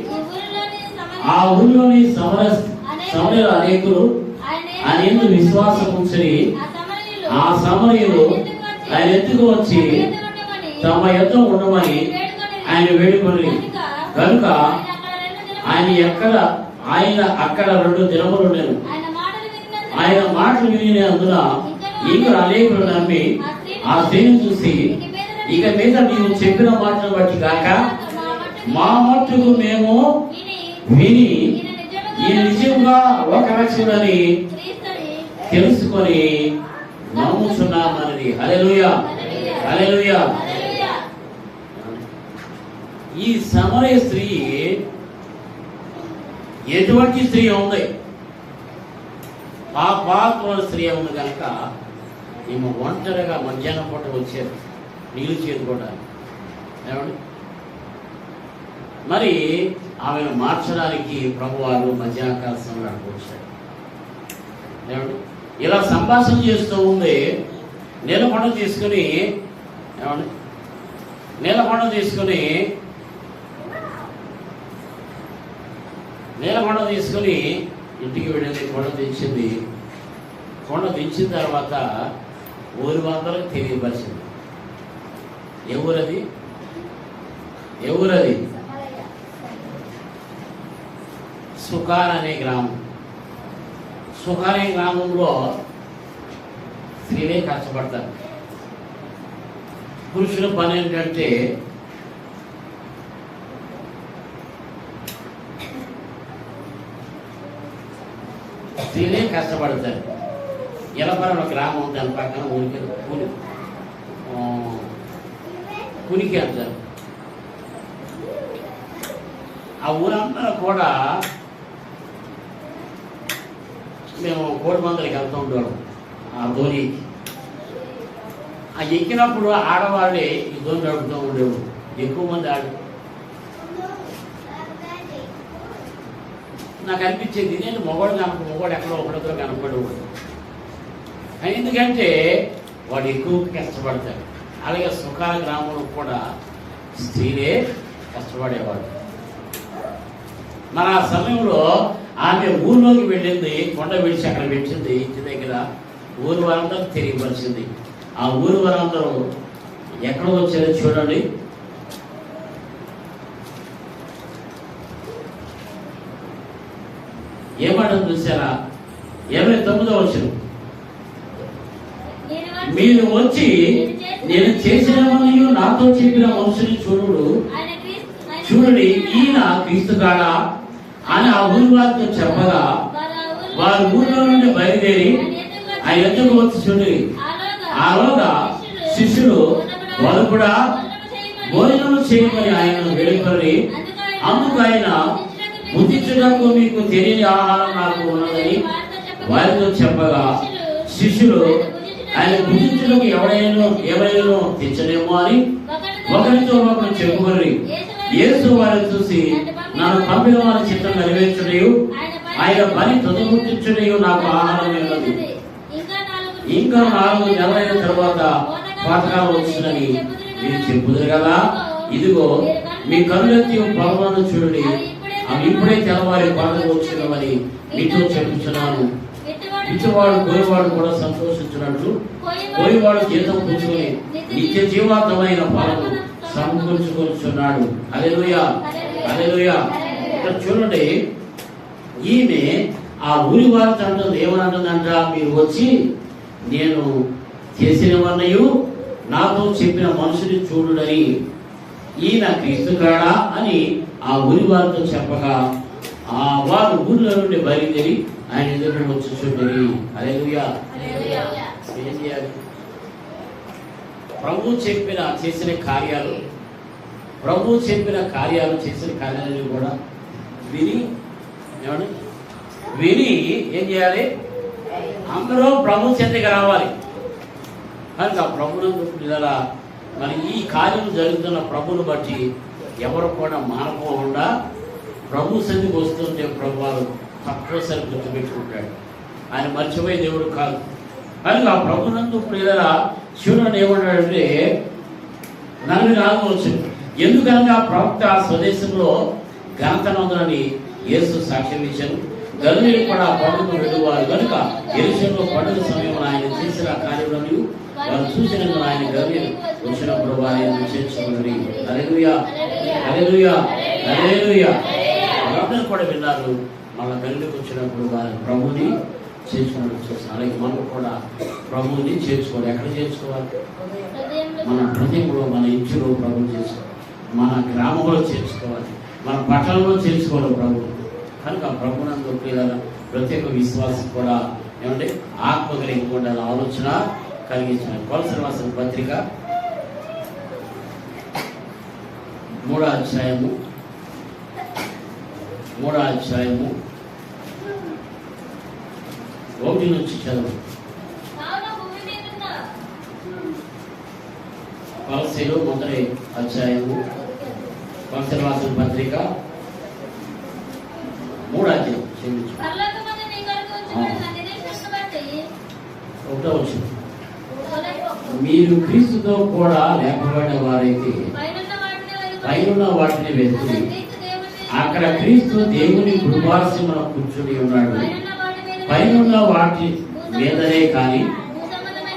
ఆ ఊరిలోని సమరయులు అనేకులు ఆయన ఎందుకు విశ్వాసం ఉంచి ఆ సమరయులు ఆయన ఎత్తుకు వచ్చి తమ యొద్ద ఉండమని ఆయన వేడుకొని కనుక ఆయన అక్కడ 2 దినములు నేను ఆయన మాటలు వినినందున ఇంకా అనేకులు నమ్మి ఆ స్త్రీని చూసి ఇక మీద నీవు చెప్పిన మాటలు బట్టి కాక మా మట్టుకు మేము విని ఈ నిజంగా ఒక రక్షకుడని తెలుసుకొని నమ్ముచున్నామని. హల్లెలూయా, హల్లెలూయా. ఈ సమరయ స్త్రీ ఎటువంటి స్త్రీ ఉంది? పాపాత్మ స్త్రీ ఉంది కనుక ఈమె ఒంటరిగా మధ్యాహ్నం పూట వచ్చేది నీళ్ళు చేదుకోవడానికి. ఏమండి మరి ఆమెను మార్చడానికి ప్రభువారు మధ్యాహ్నకాల సమయానికి వచ్చాడు. ఏమండి ఇలా సంభాషణ చేస్తూ ఉంది. నీలకొండ తీసుకుని ఏమండి నీలకొండ తీసుకుని ఇంటికి వెళ్ళింది. కొండ తెచ్చింది. కొండ తెచ్చిన తర్వాత ఊరి వందలకు తెలియపరిచింది. ఎవరది? సుకార్ అనే గ్రామం. సుకార్ అనే గ్రామంలో స్త్రీలే కష్టపడతారు. పురుషుల పని ఏంటంటే స్త్రీలే కష్టపడతారు. ఎలపరం గ్రామం దాని పక్కన కునికి అంటారు. ఆ ఊరంతా కూడా మేము కోడిమందరికి వెళ్తూ ఉండేవాళ్ళం. ఆ ధోనికి ఆ ఎక్కినప్పుడు ఆడవాళ్ళే ఈ ధోని నడుపుతూ ఉండేవాడు. ఎక్కువ మంది నాకు అనిపించేది ఇదేంటి మొగోడు ఎక్కడో ఒకటితో కనపడేవాడు. ఎందుకంటే వాడు ఎక్కువ కష్టపడతాడు. అలాగే సుఖాల గ్రామంలో కూడా స్త్రీలే కష్టపడేవాడు. మరి ఆ సమయంలో ఆమె ఊర్లోకి వెళ్ళింది, కొండ విడిచి అక్కడ పెట్టింది. ఇంటి దగ్గర ఊరు వారందరూ తెలియపరిచింది. ఆ ఊరు వారందరూ ఎక్కడ వచ్చారో చూడండి. ఏమంటారు చూసారా? 29వ వచనం, మీరు వచ్చి నేను చేసిన మరియు నాతో చెప్పిన మనుషుని చూడండి, ఈయన క్రీస్తు కాడా అని ఆ ఊరి వారితో చెప్పగా వారు ఊరిలో నుండి బయలుదేరి ఆయన ఎందుకు వచ్చి చూడండి. ఆలోగా శిష్యులు వాళ్ళు కూడా భోజనం చేయమని ఆయనను వేడుకొని, అందుకు ఆయన బుద్ధించడానికి మీకు తెలియని ఆహారం నాకు ఉన్నదని వారితో చెప్పగా శిష్యులు ఆయన బుద్ధించడానికి ఎవరైనా తెచ్చలేమో అని ఒకరితో ఒకరు చెప్పుకొని, యేసు వారిని చూసి నన్ను పంపిన వారి చిత్తం నెరవేర్చుటయు ఆయన పని తొదముట్టించుటయు నాకు ఆహారం ఉన్నది. ఇంకా 4 నెలలైన తర్వాత పాతకాలం వచ్చిందని మీరు చెప్పుదురు కదా. ఇదిగో మీ కనులెత్తి పొలములను చూడండి, అవి ఇప్పుడే తెల్లవారి పండుగ వచ్చినవని మీతో చెప్పుచున్నాను. ఇచ్చేవాడు కోయవాడు కూడా సంతోషించినట్లు కోయవాడు జీతం పుచ్చుకొని నిత్య జీవాంతమైన పాలను సమకూర్చుకొనిచున్నాడు. హల్లెలూయా, హల్లెలూయా. ఇక్కడ చూడండి, ఈమె ఆ ఊరి వారితో అంటుంది, ఏమనంటుందంట, మీరు వచ్చి నేను చేసినవన్నయు నాతో చెప్పిన మనుషుని చూడుడని ఈయన క్రీస్తు కాడా అని ఆ ఊరి వారితో చెప్పగా వారు ఊర్లో నుండి బయలుదేరి ఆయన ఎదురు వచ్చి చూడండి. హల్లెలూయా. ఏం చేయాలి? ప్రభు చేసిన కార్యాలు చేసిన కార్యాలను కూడా విని ఏం చేయాలి? అందరూ ప్రభు చెంతకి రావాలి. కనుక ప్రభునందు మరి ఈ కార్యం జరుగుతున్న ప్రభుని బట్టి ఎవరు కూడా మానకుండా ప్రభు సన్నిధికి వస్తుంటే ప్రభు వారు తప్పనిసరి గుర్తుపెట్టుకుంటాడు. ఆయన మర్చిపోయే దేవుడు కాదు. కనుక ప్రభునందు ప్రియులారా చూడండి, ఏమన్నాడంటే 44వ వచనం, ఎందుకనగా ప్రవక్త ఆ స్వదేశంలో ఘనత నొందనని యేసు సాక్ష్యం ఇచ్చాను. గలిలీ కూడా పండుగ వెళ్ళువారు కనుక యెరూషలేములో పండుగ సమయంలో ఆయన చేసిన కార్యములను వారు చూసినందుకు ఆయన గలిలీ వచ్చినప్పుడు వారిని చేర్చుకుని. హల్లెలూయా, హల్లెలూయా, హల్లెలూయా. వాళ్ళందరూ కూడా విన్నారు. మళ్ళా గలిలీకి వచ్చినప్పుడు వారి ప్రభుని చేర్చుకున్నట్టు చూస్తాం. అలాగే మనం కూడా ప్రభుని చేర్చుకోవాలి. ఎక్కడ చేర్చుకోవాలి? మన హృదయంలో, మన ఇంటిలో ప్రభుని చేసుకోవాలి, మన గ్రామంలో చేర్చుకోవాలి, మన పట్టణంలో చేర్చుకోవాలి ప్రభు. కనుక ప్రభునందు ప్రత్యేక విశ్వాసం కూడా ఏమంటే ఆత్మ కలిగి ఉండాలి, ఆలోచన కలిగించిన. కొలసల రాసిన పత్రిక 3వ అధ్యాయము 1 నుంచి చదువు. కొలసీలు 1వ అధ్యాయము, కొలసల రాసిన పత్రిక 3వ అధ్యాయం క్షమించు 1వ వచనం. మీరు క్రీస్తుతో కూడా లేపబడిన వారైతే పైనున్న వాటిని వెతుకుని అక్కడ క్రీస్తు దేవుని కృపాసనమున కూర్చుని ఉన్నాడు. పైనున్న వాటి మీదనే కానీ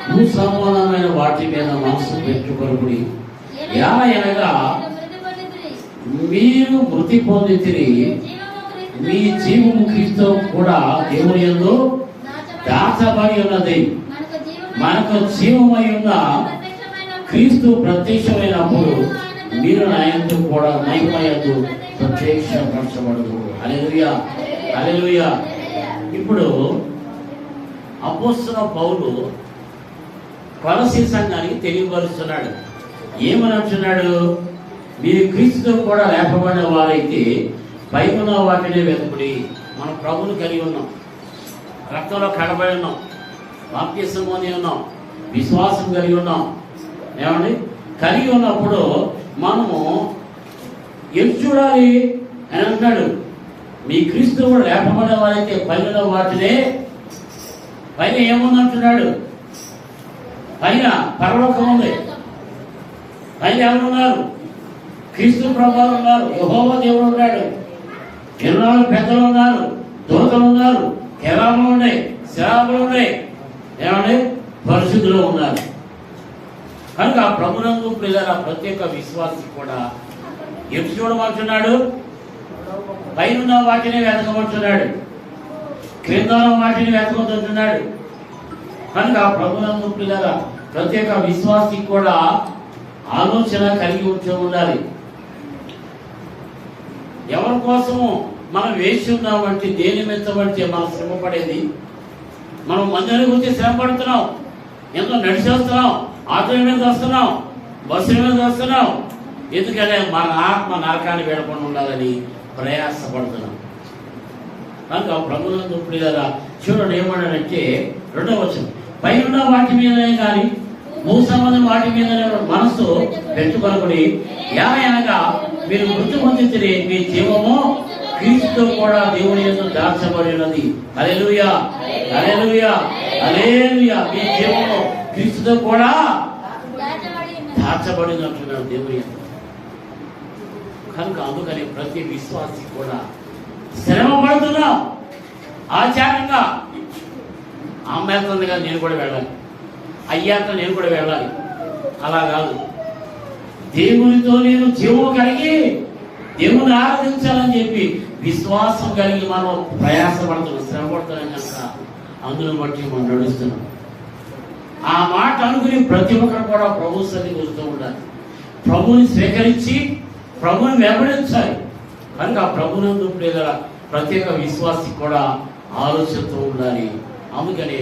భూసంబంధమైన వాటి మీద మనసు పెట్టుకొనుడి. ఎలాగనగా మీరు మృతి పొందితిరి, మీ జీవము క్రీస్తు కూడా దేవుని యందు దాచబడి ఉన్నది. మనకు జీవమై ఉన్న క్రీస్తు ప్రత్యక్షమైనప్పుడు మీరు ఆయనతో కూడా మహిమయందు ప్రత్యక్షపరచబడదు. హల్లెలూయా, హల్లెలూయా. ఇప్పుడు అపోస్తలుడైన పౌలు కొలస్సీ సంఘానికి తెలియపరుస్తున్నాడు. ఏమని అంటున్నాడు? మీరు క్రీస్తుతో కూడా లేపబడిన వారైతే పైన వాటినే వెతుకుడి. మనం ప్రభువుని కలిగి ఉన్నాం, రక్తంలో కడబడి ఉన్నాం, బాప్తిసం పొంది ఉన్నాం, విశ్వాసం కలిగి ఉన్నాం. ఏమండి? కలిగి ఉన్నప్పుడు మనము ఎటు చూడాలి అని అంటున్నాడు. మీ క్రీస్తు కూడా లేపబడిన వారైతే పైన వాటినే. పైన ఏముందంటున్నాడు? పైన పరలోకం ఉంది. పైన ఎవరున్నారు? క్రీస్తు ప్రభువు ఉన్నారు, యెహోవా దేవుడు ఉన్నాడు, 24 పెద్దలు ఉన్నారు, దూతలు ఉన్నారు, కెరాములు ఉన్నాయి, శరాబులు ఉన్నాయి, ఏమండి పరిశుద్ధులు ఉన్నారు. కనుక ఆ ప్రభునందు ప్రియులారా ప్రత్యేక విశ్వాసి కూడా ఎటు చూడమంటున్నాడు? పైన వాటిని వెతకమంటున్నాడు, క్రింద వాటిని వెతకమంటున్నాడు. కనుక ఆ ప్రభునందు ప్రియులారా ప్రత్యేక విశ్వాసి కూడా ఆలోచన కలిగి ఉండాలి. ఎవరి కోసము మనం వేసి ఉన్నామంటే, దేని మెచ్చబడితే మనం శ్రమ పడేది? మనం మందిరానికి వచ్చి శ్రమ పడుతున్నాం, ఎంతో నడిచి వస్తున్నాం, ఆటోల మీద వస్తున్నాం, బస్సుల మీద వస్తున్నాం. ఎందుకంటే మన ఆత్మ నరకాన్ని వేడకుండా ఉండాలని ప్రయాసపడుతున్నాం. కనుక ప్రభునందు ప్రియులారా చూడండి ఏమన్నాడంటే 2వ వచనం, పైన వాటి మీదనే కానీ భూ సంబంధం వాటి మీదనే మనసు పెట్టుకొనకుడి. అనగా మీరు మృతి పొందితే మీ జీవము క్రీస్తుతో కూడా దేవుని యందు దాచబడి ఉన్నది. హల్లెలూయా, హల్లెలూయా, హల్లెలూయా. మీ జీవము క్రీస్తుతో కూడా దాచబడింది అంటున్నాడు దేవుని యందు. కనుక అందుకని ప్రతి విశ్వాసి కూడా శ్రమ పడుతున్నాం. ఆచారంగా అమ్మేస్తుందిగా నేను కూడా వెళ్ళాలి, అయ్యాక నేను కూడా వెళ్ళాలి. అలా కాదు, దేవునితో నేను జీవం కలిగి దేవుని ఆరాధించాలని చెప్పి విశ్వాసం కలిగి మనం ప్రయాసపడుతున్నాం, శ్రమ పడుతున్నాం కనుక అందును బట్టి మనం నడుస్తున్నాం. ఆ మాట అనుకుని ప్రతి ఒక్కరు కూడా ప్రభు సన్నిధికి వస్తూ ఉండాలి, ప్రభుని స్వీకరించి ప్రభుని వెంబడించాలి. కనుక ఆ ప్రభునందు ప్రియులారా ప్రత్యేక విశ్వాసి కూడా ఆలోచనతో ఉండాలి. అందుకని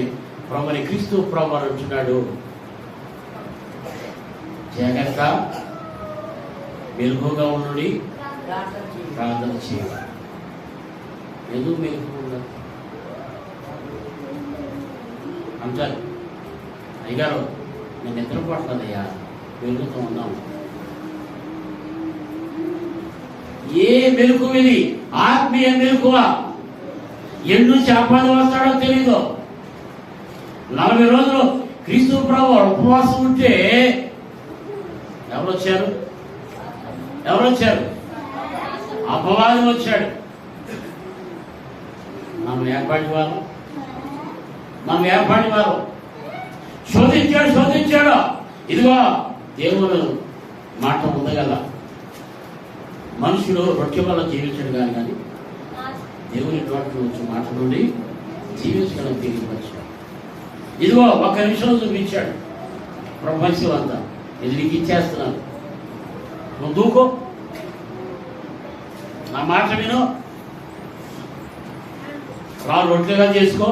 ప్రభుని క్రీస్తు ప్రభు అంటున్నాడు, జాగ్రత్త, మెలుగుగా ఉండి ప్రార్థన చేయాలి. ఎందుకు మెలుగు ఉండాలి అంటారు? అయ్యారు నేను నిద్రపోట్లేదయ్యా, మెలుగుతూ ఉన్నాం. ఏ మెలుకు ఇది? ఆత్మీయ మెలుకువ. ఎన్ను చేపలు వస్తాడో తెలీదు. 40 రోజులు క్రీస్తు ప్రభు ఉపవాసం ఉంటే ఎవరు వచ్చారు? అపవాది వచ్చాడు. మనం ఏర్పాటి వారు శోధించాడు. ఇదిగో దేవుడు మాట ఉంది కదా, మనుషుడు రొట్టె వల్ల జీవించడు కానీ దేవుని నోటి నుంచి మాట నుండి జీవించడం తిరిగి వచ్చాడు. ఇదిగో 1 నిమిషంలో చూపించాడు ప్రపంచం అంతా, ఇది నీకు ఇచ్చేస్తున్నాను, నువ్వు దూకో, నా మాట విను, రొట్టెగా చేసుకో,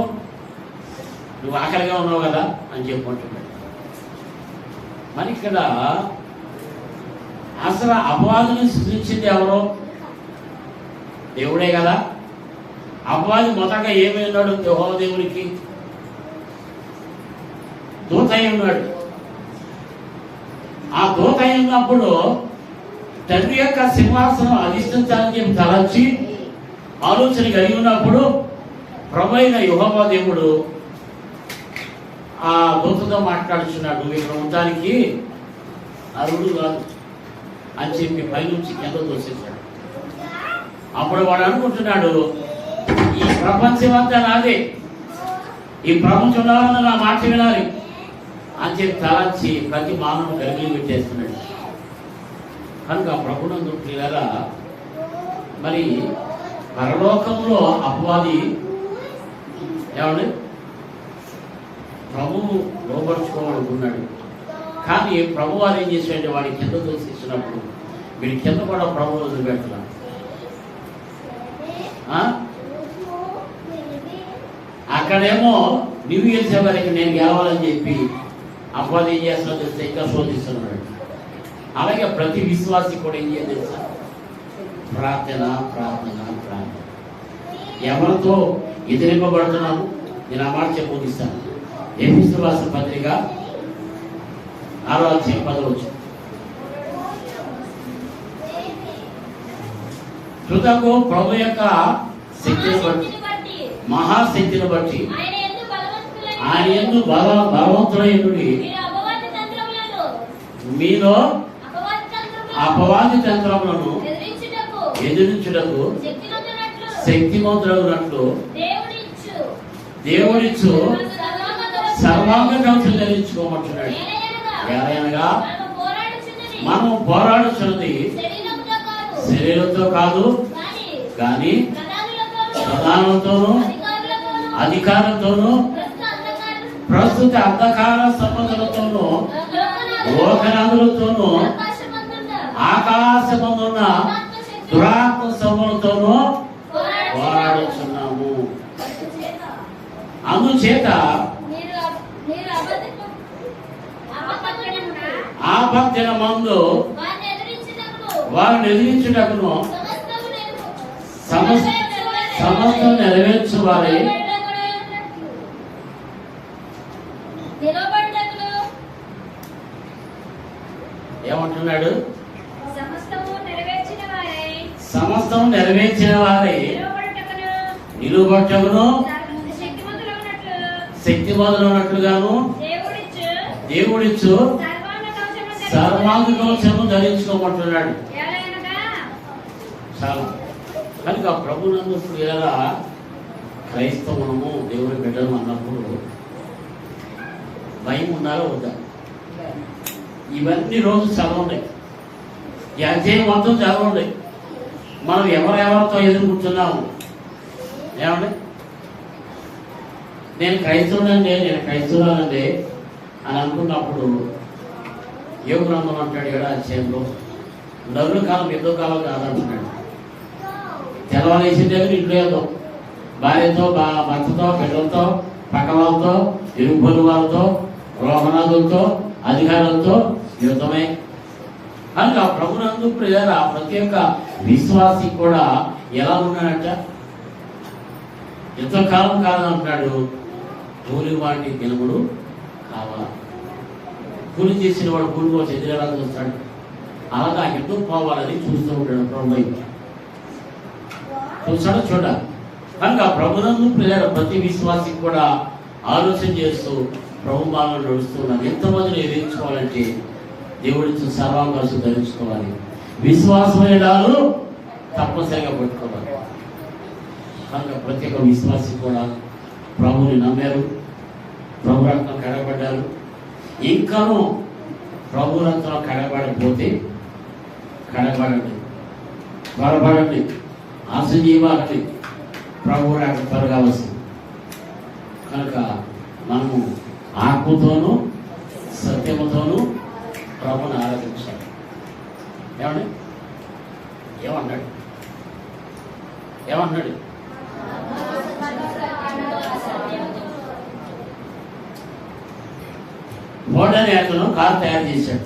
నువ్వు ఆకలిగా ఉన్నావు కదా అని చెప్పుకుంటున్నాడు. మరి ఇక్కడ అసలు అపవాదిని సృష్టించింది ఎవరో? దేవుడే కదా. అపవాది మొదటగా ఏమై ఉన్నాడు? యెహోవా దేవునికి దూత అయి ఉన్నాడు. ఆ దూత అయి ఉన్నప్పుడు తండ్రి యొక్క సింహాసనం అధిష్ఠించాలని చెప్పి తలంచి ఆలోచన కలిగి ఉన్నప్పుడు ప్రభు అయిన యెహోవా దేవుడు ఆ దూతతో మాట్లాడుచున్నాడు, నువ్వు ఇక్కడ ఉండటానికి అరుడు కాదు అని చెప్పి పైనుంచి కింద తోసేశాడు. అప్పుడు వాడు అనుకుంటున్నాడు, ఈ ప్రపంచం అంతా నాదే, ఈ ప్రపంచంలో నా మాట వినాలి అని చెప్పి తలంచి ప్రతి మానవుడు కలిగి పెట్టేస్తున్నాడు. కనుక ప్రభునందు ప్రియులారా మరి పరలోకంలో అపవాది ఏమండి ప్రభువు లోపరుచుకోవాలనుకున్నాడు. కానీ ప్రభు వారు ఏం చేశాడంటే వాడి కింద తోసేసినప్పుడు వీడి కింద కూడా ప్రభు వదిలిపెట్టలా. అక్కడేమో నువ్వు గెలిచేవారికి నేను గెలవాలని చెప్పి అపవాది ఏం చేస్తున్నా తెలిస్తే ఇంకా శోధిస్తున్నాడు. అలాగే ప్రతి విశ్వాసి కూడా ఏం చేయాలి తెలుసా? ప్రార్థన ప్రార్థన ప్రార్థన. ఎవరితో ఎదిరింపబడుతున్నాము? నేను ఆ మాట చెప్పిస్తాను. ఎఫెసీయులకు రాసిన పత్రిక 6:10 కృతజ్ఞతకు ప్రభు యొక్క శక్తిని బట్టి, మహాశక్తిని బట్టి ఆయన యందు బలవంతుడైనడి మీలో అపవాది తంత్రములను ఎదిరించుటకు శక్తిమంతుడగునట్లు దేవుడిచ్చు సర్వాంగ కవచం ధరించుకోమంటున్నాడు. ఎలాగనగా మనం పోరాడుచున్నది శరీరంతో కాదు కానీ ప్రధానులతోనూ అధికారులతోనూ ప్రస్తుత అంధకార సంబంధులతోనూ లోకనాథులతోనూ ఆకాశమందున్న దురాత్మ సమూహంతోనూ పోరాడుచున్నాము. అందుచేత ఆపత్తిన మందు వారిని ఎదిరించుటకును సమస్తం నెరవేర్చు వారి ఏమంటున్నాడు? సమస్తం నెరవేర్చిన వారి నిలువబట్టకును శక్తి మొదలున్నట్లుగాను దేవుడిచ్చు సర్వాంగ కవచము ధరించుకోమంటున్నాడు. చాలా కనుక ప్రభునందు ఎలా క్రైస్తవము దేవుని బిడ్డలు అన్నప్పుడు భయం ఉండాలో వద్దా? ఇవన్నీ రోజు చదవండి, ఈ అధ్యాయం మొత్తం చదవండి. మనం ఎవరెవరితో ఎదుర్కొంటున్నాము? ఏమండి, నేను క్రైస్తవురానండి అని అనుకున్నప్పుడు యోగ గ్రంథం అంటాడు 7వ అధ్యాయంలో నరుల కాలం ఎంతో కాలం కాదంటున్నాడు. తెల్లవారేసిన దగ్గర ఇంట్లో ఏదో భార్యతో భర్తతో పిల్లలతో పక్క వాళ్ళతో ఇరుగు వాళ్ళతో రోహనాథులతో అధికారులతో యుద్ధమే. కనుక ప్రభునందు ప్రజల ప్రతి ఒక్క విశ్వాసి కూడా ఎలా ఉన్నాడంట? ఎంతకాలం కాదంటున్నాడు. కూలి వాడిని దినముడు కావాలి. కూలి చేసిన వాడు కూలి కోసం ఎదురేలా చూస్తాడు. అలాగా యుద్ధం పోవాలని చూస్తూ ఉంటాడు. ప్రభు చూస్తాడు చూడ. కనుక ప్రభునందు ప్రజల ప్రతి విశ్వాసి కూడా ఆలోచన చేస్తూ ప్రభు బాగా నడుస్తున్నాడు. ఎంతమందిని ఎదిరించుకోవాలంటే దేవుడితో సర్వాంగాలు ధరించుకోవాలి. విశ్వాసమేడాలు తప్పనిసరిగా పట్టుకోవాలి. కనుక ప్రతి ఒక్క విశ్వాసి కూడా ప్రభుని నమ్మారు, ప్రభు రక్తం కడగబడ్డారు. ఇంకాను ప్రభు రక్తం కడగబడకపోతే కడగబడండి, త్వరపడండి, ఆశజీవాలండి. ప్రభు రక్తం త్వరగా వస్తుంది. కనుక మనము ఆత్మతోనూ సత్యముతోనూ ప్రభుని ఆరాధించాలి. ఏమండి, ఏమన్నాడు? మోడర్న్ అతను కారు తయారు చేశాడు.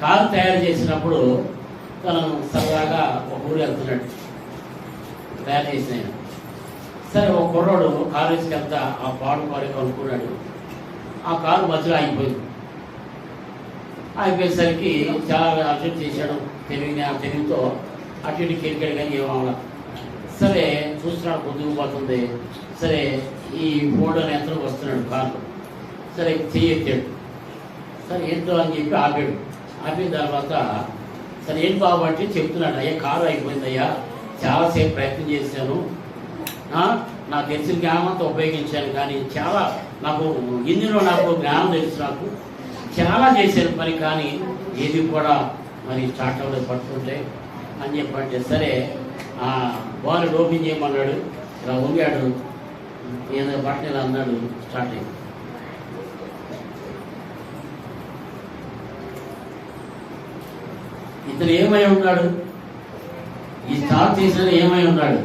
కారు తయారు చేసినప్పుడు తను సరదాగా ఒక ఊరు వెళ్తున్నాడు. తయారు చేసిన సరే ఒక కుర్రాడు కారు వేసుకెళ్తా ఆ పాడు కారు కొనుక్కున్నాడు. ఆ కారు మధ్యలో ఆగిపోయింది. అయిపోయేసరికి చాలా అటు చేశాడు. తెలివితో అటు ఇటు కెరికాడు కానీ ఏమవలా. సరే చూస్తున్నాడు, పొద్దుకు పోతుంది. సరే ఈ మోడర్న్ అతను వస్తున్నాడు కారు. సరే చెయ్యెత్తాడు. సరే ఏంటో అని చెప్పి ఆపాడు. ఆపిన తర్వాత సరే ఏంటి బాబు అంటే చెప్తున్నాడు, అయ్యా కారు అయిపోయిందయ్యా, చాలాసేపు ప్రయత్నం చేశాను, నాకు తెలిసిన జ్ఞానం అంతా ఉపయోగించాను, కానీ చాలా నాకు ఇందులో నాకు జ్ఞానం తెలుసు, నాకు చాలా చేశాను పని, కానీ ఏది కూడా మరి స్టార్ట్ అవ్వలేదు పట్టుకుంటే అని చెప్పంటే సరే బాల్ ఓపెన్ చేయమన్నాడు. ఇలా వంగాడు, ఏదో బట్టలు అన్నాడు, స్టార్ట్ అయింది. ఇతను ఏమై ఉన్నాడు? ఈ స్టార్ట్ చేసిన ఏమై ఉన్నాడు?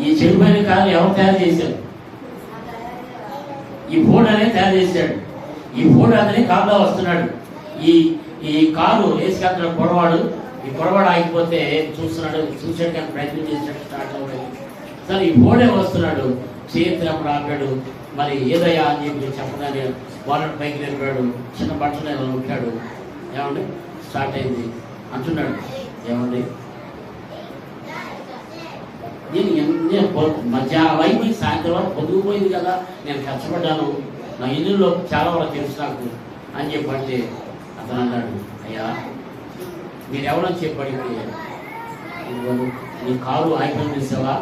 ఈ చెడిపోయిన కారు ఎవరు తయారు చేశారు? ఈ ఫోర్డ్ అనేది తయారు చేశాడు. ఈ ఫోర్డ్ అనేది కారులో వస్తున్నాడు. ఈ ఈ కారు వేసుకెళ్తాడు పొరవాడు. ఈ పొరవాడు ఆగిపోతే చూస్తున్నాడు, చూసాడు కానీ ప్రయత్నం చేసినట్టు స్టార్ట్ అవ్వలేదు. సరే ఈ ఫోర్డే వస్తున్నాడు, చేతులు ఆపాడు. మరి ఏదయ్యా అని చెప్పి చెప్పగానే వాళ్ళ పైకి నిలిపాడు, చిన్న బట్టలు ఇలా ఉంటాడు. ఏమండి స్టార్ట్ అయింది అంటున్నాడు. ఏమండి నేను మధ్యాహ్నం అయిపోయి సాయంత్రం వరకు పొద్దుకుపోయింది కదా, నేను కష్టపడ్డాను, నా ఇల్లులో చాలా వరకు తెలుసు నాకు అని చెప్పంటే అతను అన్నాడు, అయ్యా మీరు ఎవరని చెప్పడితే నీ కారు ఆగిపోయింది చూసావా,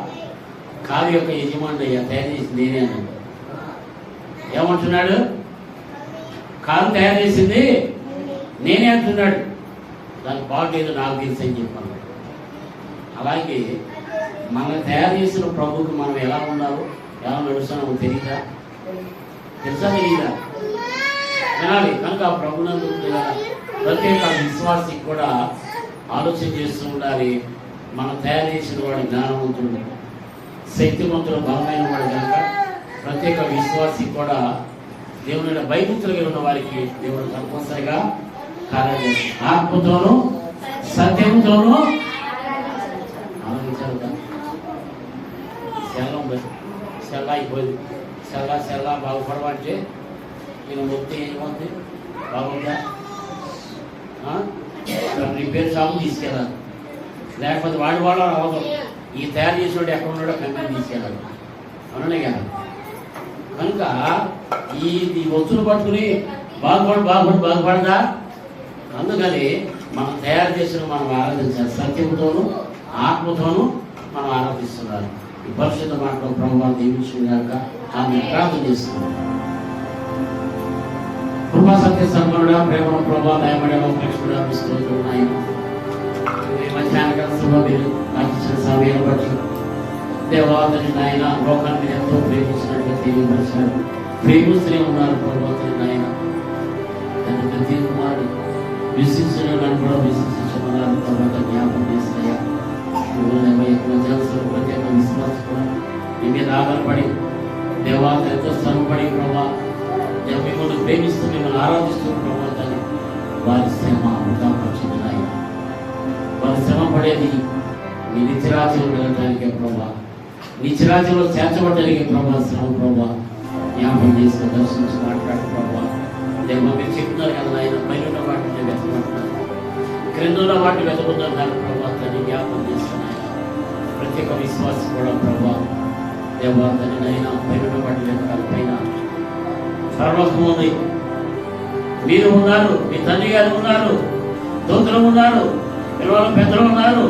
కారు యొక్క యజమాని అయ్యా, తయారు చేసింది నేనే అన్నాడు. ఏమంటున్నాడు? కారు తయారు చేసింది నేనే అంటున్నాడు. దానికి బాగలేదు నాకు తెలుసు అని చెప్పాను. అలాగే మనం తయారు చేసిన ప్రభువుకి మనం ఎలా ఉన్నారో ఎలా నడుస్తున్నామో తెలియదా? తెలుసా తెలియదా? వినాలి. కనుక ఆ ప్రభునందు ప్రత్యేక విశ్వాసికి కూడా ఆలోచన చేస్తూ ఉండాలి. మనం తయారు చేసిన వాడు జ్ఞానవంతుడు, శక్తివంతుడు, బలమైన వాడు కనుక ప్రత్యేక విశ్వాసి కూడా దేవుని భయభక్తులుగా ఉన్న వారికి దేవుడు తప్పనిసరిగా కార్యం చేస్తాడు. ఆత్మతోనూ సత్యంతోనూ ఆలోచించాలి. సెల్ల అయిపోయింది. సెల్ల బాగుపడమంటే నేను మొత్తం ఏమవుతుంది? బాగుందా? రిపేర్ షాపు తీసుకెళ్ళాలి. లేకపోతే వాడు అవసరం. ఈ తయారు చేసినోడు ఎక్కడ ఉన్నాడో కంపెనీ తీసుకెళ్ళాలి. అవునే కదా? కనుక ఈ వస్తువులు పట్టుకుని బాగుపడదా? అందుకని మనం తయారు చేసిన మనం ఆరాధించాలి. సత్యంతోనూ ఆత్మతోనూ మనం ఆరాధిస్తున్నారు. ఈ పరిశుద్ధ మాటలో ప్రభుత్వాన్ని దీవించుకున్నాక ఆమె ప్రార్థన చేస్తున్నాం. కృపా సత్య సంపన్నుడా, ప్రేమ ప్రభావ దయమడేమో కృష్ణుడా విస్తృతున్నాయి. మధ్యాహ్న మీరు నాకు ఇచ్చిన సమయాన్ని బట్టి దేవాతని నాయన లోకాన్ని ఎంతో ప్రేమించినట్టుగా తెలియపరిచారు. ప్రేమిస్తూనే ఉన్నారు ప్రభుత్వం నాయన. దాన్ని ప్రతి కుమారుడు విశ్వసించిన నన్ను కూడా విశ్వసించమన్నారు. తర్వాత జ్ఞాపకం చేస్తాయా ప్రత్యేక విశ్వాసం కూడా మీ మీద ఆధారపడి దేవాత ఎంతో శ్రమపడి ప్రభావ మిమ్మల్ని ప్రేమిస్తూ మిమ్మల్ని ఆరాధిస్తూ ప్రభుత్వాన్ని వారి శ్రమ వృధాపరిచింది నాయన. వారి శ్రమ పడేది మీ నిత్యరాజ్యం వెళ్ళటానికే ప్రభావ, నిత్యరాజ్యంలో చేర్చబడ్డానికి ప్రభావ శ్రమ ప్రభావ జ్ఞాపకం చేసుకుని దర్శించి మాట్లాడే ప్రభావ. మీరు చెప్తున్నారు కదా ఆయన పైన వాటిని వెతకమంటున్నారు, క్రింద వాటిని వెతకుతున్నారు ప్రభావాన్ని జ్ఞాపకం చేస్తున్నాయి. ప్రత్యేక విశ్వాసం కూడా ప్రభావ దేవాతని అయినా పైన వాటి వెతకాల పైన సర్వస్వం ఉంది. మీరు ఉన్నారు, మీ తండ్రి గారు ఉన్నారు, దూతలు ఉన్నారు, పిల్లలు పెద్దలు ఉన్నారు.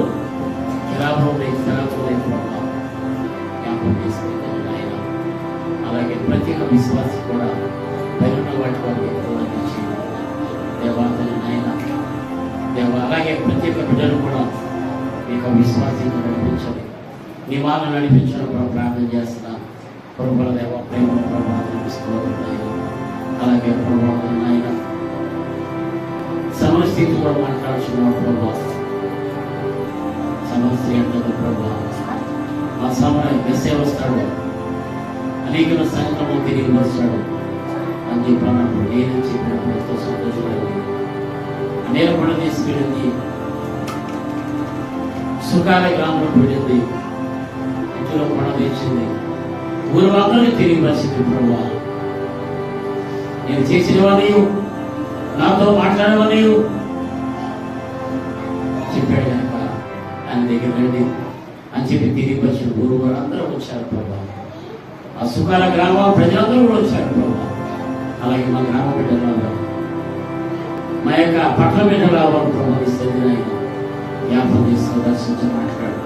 జ్ఞాపకం చేసుకుంటే ఆయన అలాగే ప్రత్యేక విశ్వాసం కూడా పైన వాటి వారికి దేవాతని ఆయన అలాగే ప్రత్యేక బిడ్డలు కూడా మీకు విశ్వాసంగా నడిపించాలి. నీ వాళ్ళు నడిపించడం కూడా ప్రార్థన చేస్తున్నాను. ప్రభుల దేవ ప్రేమ ప్రభావం అలాగే ప్రభావం ఆయన సమస్థితి కూడా మాట్లాడుతున్నాడు. ప్రభావం సమస్య అంటే ప్రభావం ఆ సమయం మెస్సే వస్తాడు, అనేక సంఘటనలు తిరిగి వస్తాడు అని చెప్పినప్పుడు నేను చెప్పినప్పుడు ఎంతో సంతోషపడి అనేక కూడా తీసుకెళ్ళింది. సుఖాల గ్రామంలో పెట్టింది, ఇంట్లో పడ తెచ్చింది, ఊరు అందరినీ తిరిగి పరిస్థితి. ప్రభావ నేను చేసినవని నాతో మాట్లాడమని చెప్పాడు కనుక ఆయన దగ్గర రండి అని చెప్పి తిరిగి వచ్చిన ఊరు వారు అందరూ వచ్చారు. ప్రభావ ఆ సుఖాల గ్రామ ప్రజలందరూ కూడా వచ్చారు. ప్రభావ అలాగే మా గ్రామ బిడ్డలు మా యొక్క పట్ల బిడ్డలు వారు ప్రభావిస్తుంది జ్ఞాపకం చేస్తూ దర్శించి మాట్లాడు.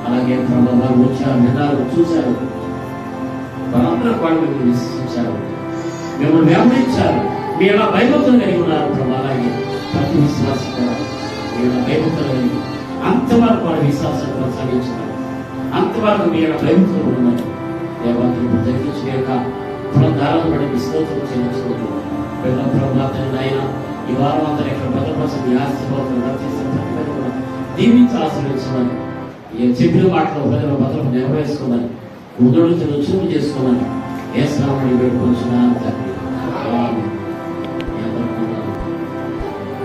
అలాగే ప్రభావ వారు వచ్చారు, విన్నారు, చూశారు, వారందరూ వాళ్ళు మిమ్మల్ని విశ్వసించారు, మిమ్మల్ని వెంబడించారు. మీ ఎలా భయభక్తులు కలిగి ఉన్నారు ప్రభావ. అలాగే ప్రతి విశ్వాసం కూడా మీ ఎలా భయభక్తులు కలిగి అంతవరకు వారి విశ్వాసాన్ని కొనసాగించారు. అంతవరకు మీ ఎలా భయభక్తులు ఉన్నారు. దేవాలయం తగ్గించి యొక్క దారాలు పడి విశ్వాసం చెల్లించుకుంటూ ప్రభావం ఆయన ఈ వారం అంతా ఇక్కడ భద్రపరచ మీ ఆశీర్వాదం దీవించి ఆశ్రయించమని చెప్పిన మాటలో ప్రజల భద్రత నెరవేర్చి చేసుకోమని కుదురుతో రుచులు చేసుకోమని ఏ శ్రావణి పెట్టుకుంటున్నాను తండ్రి.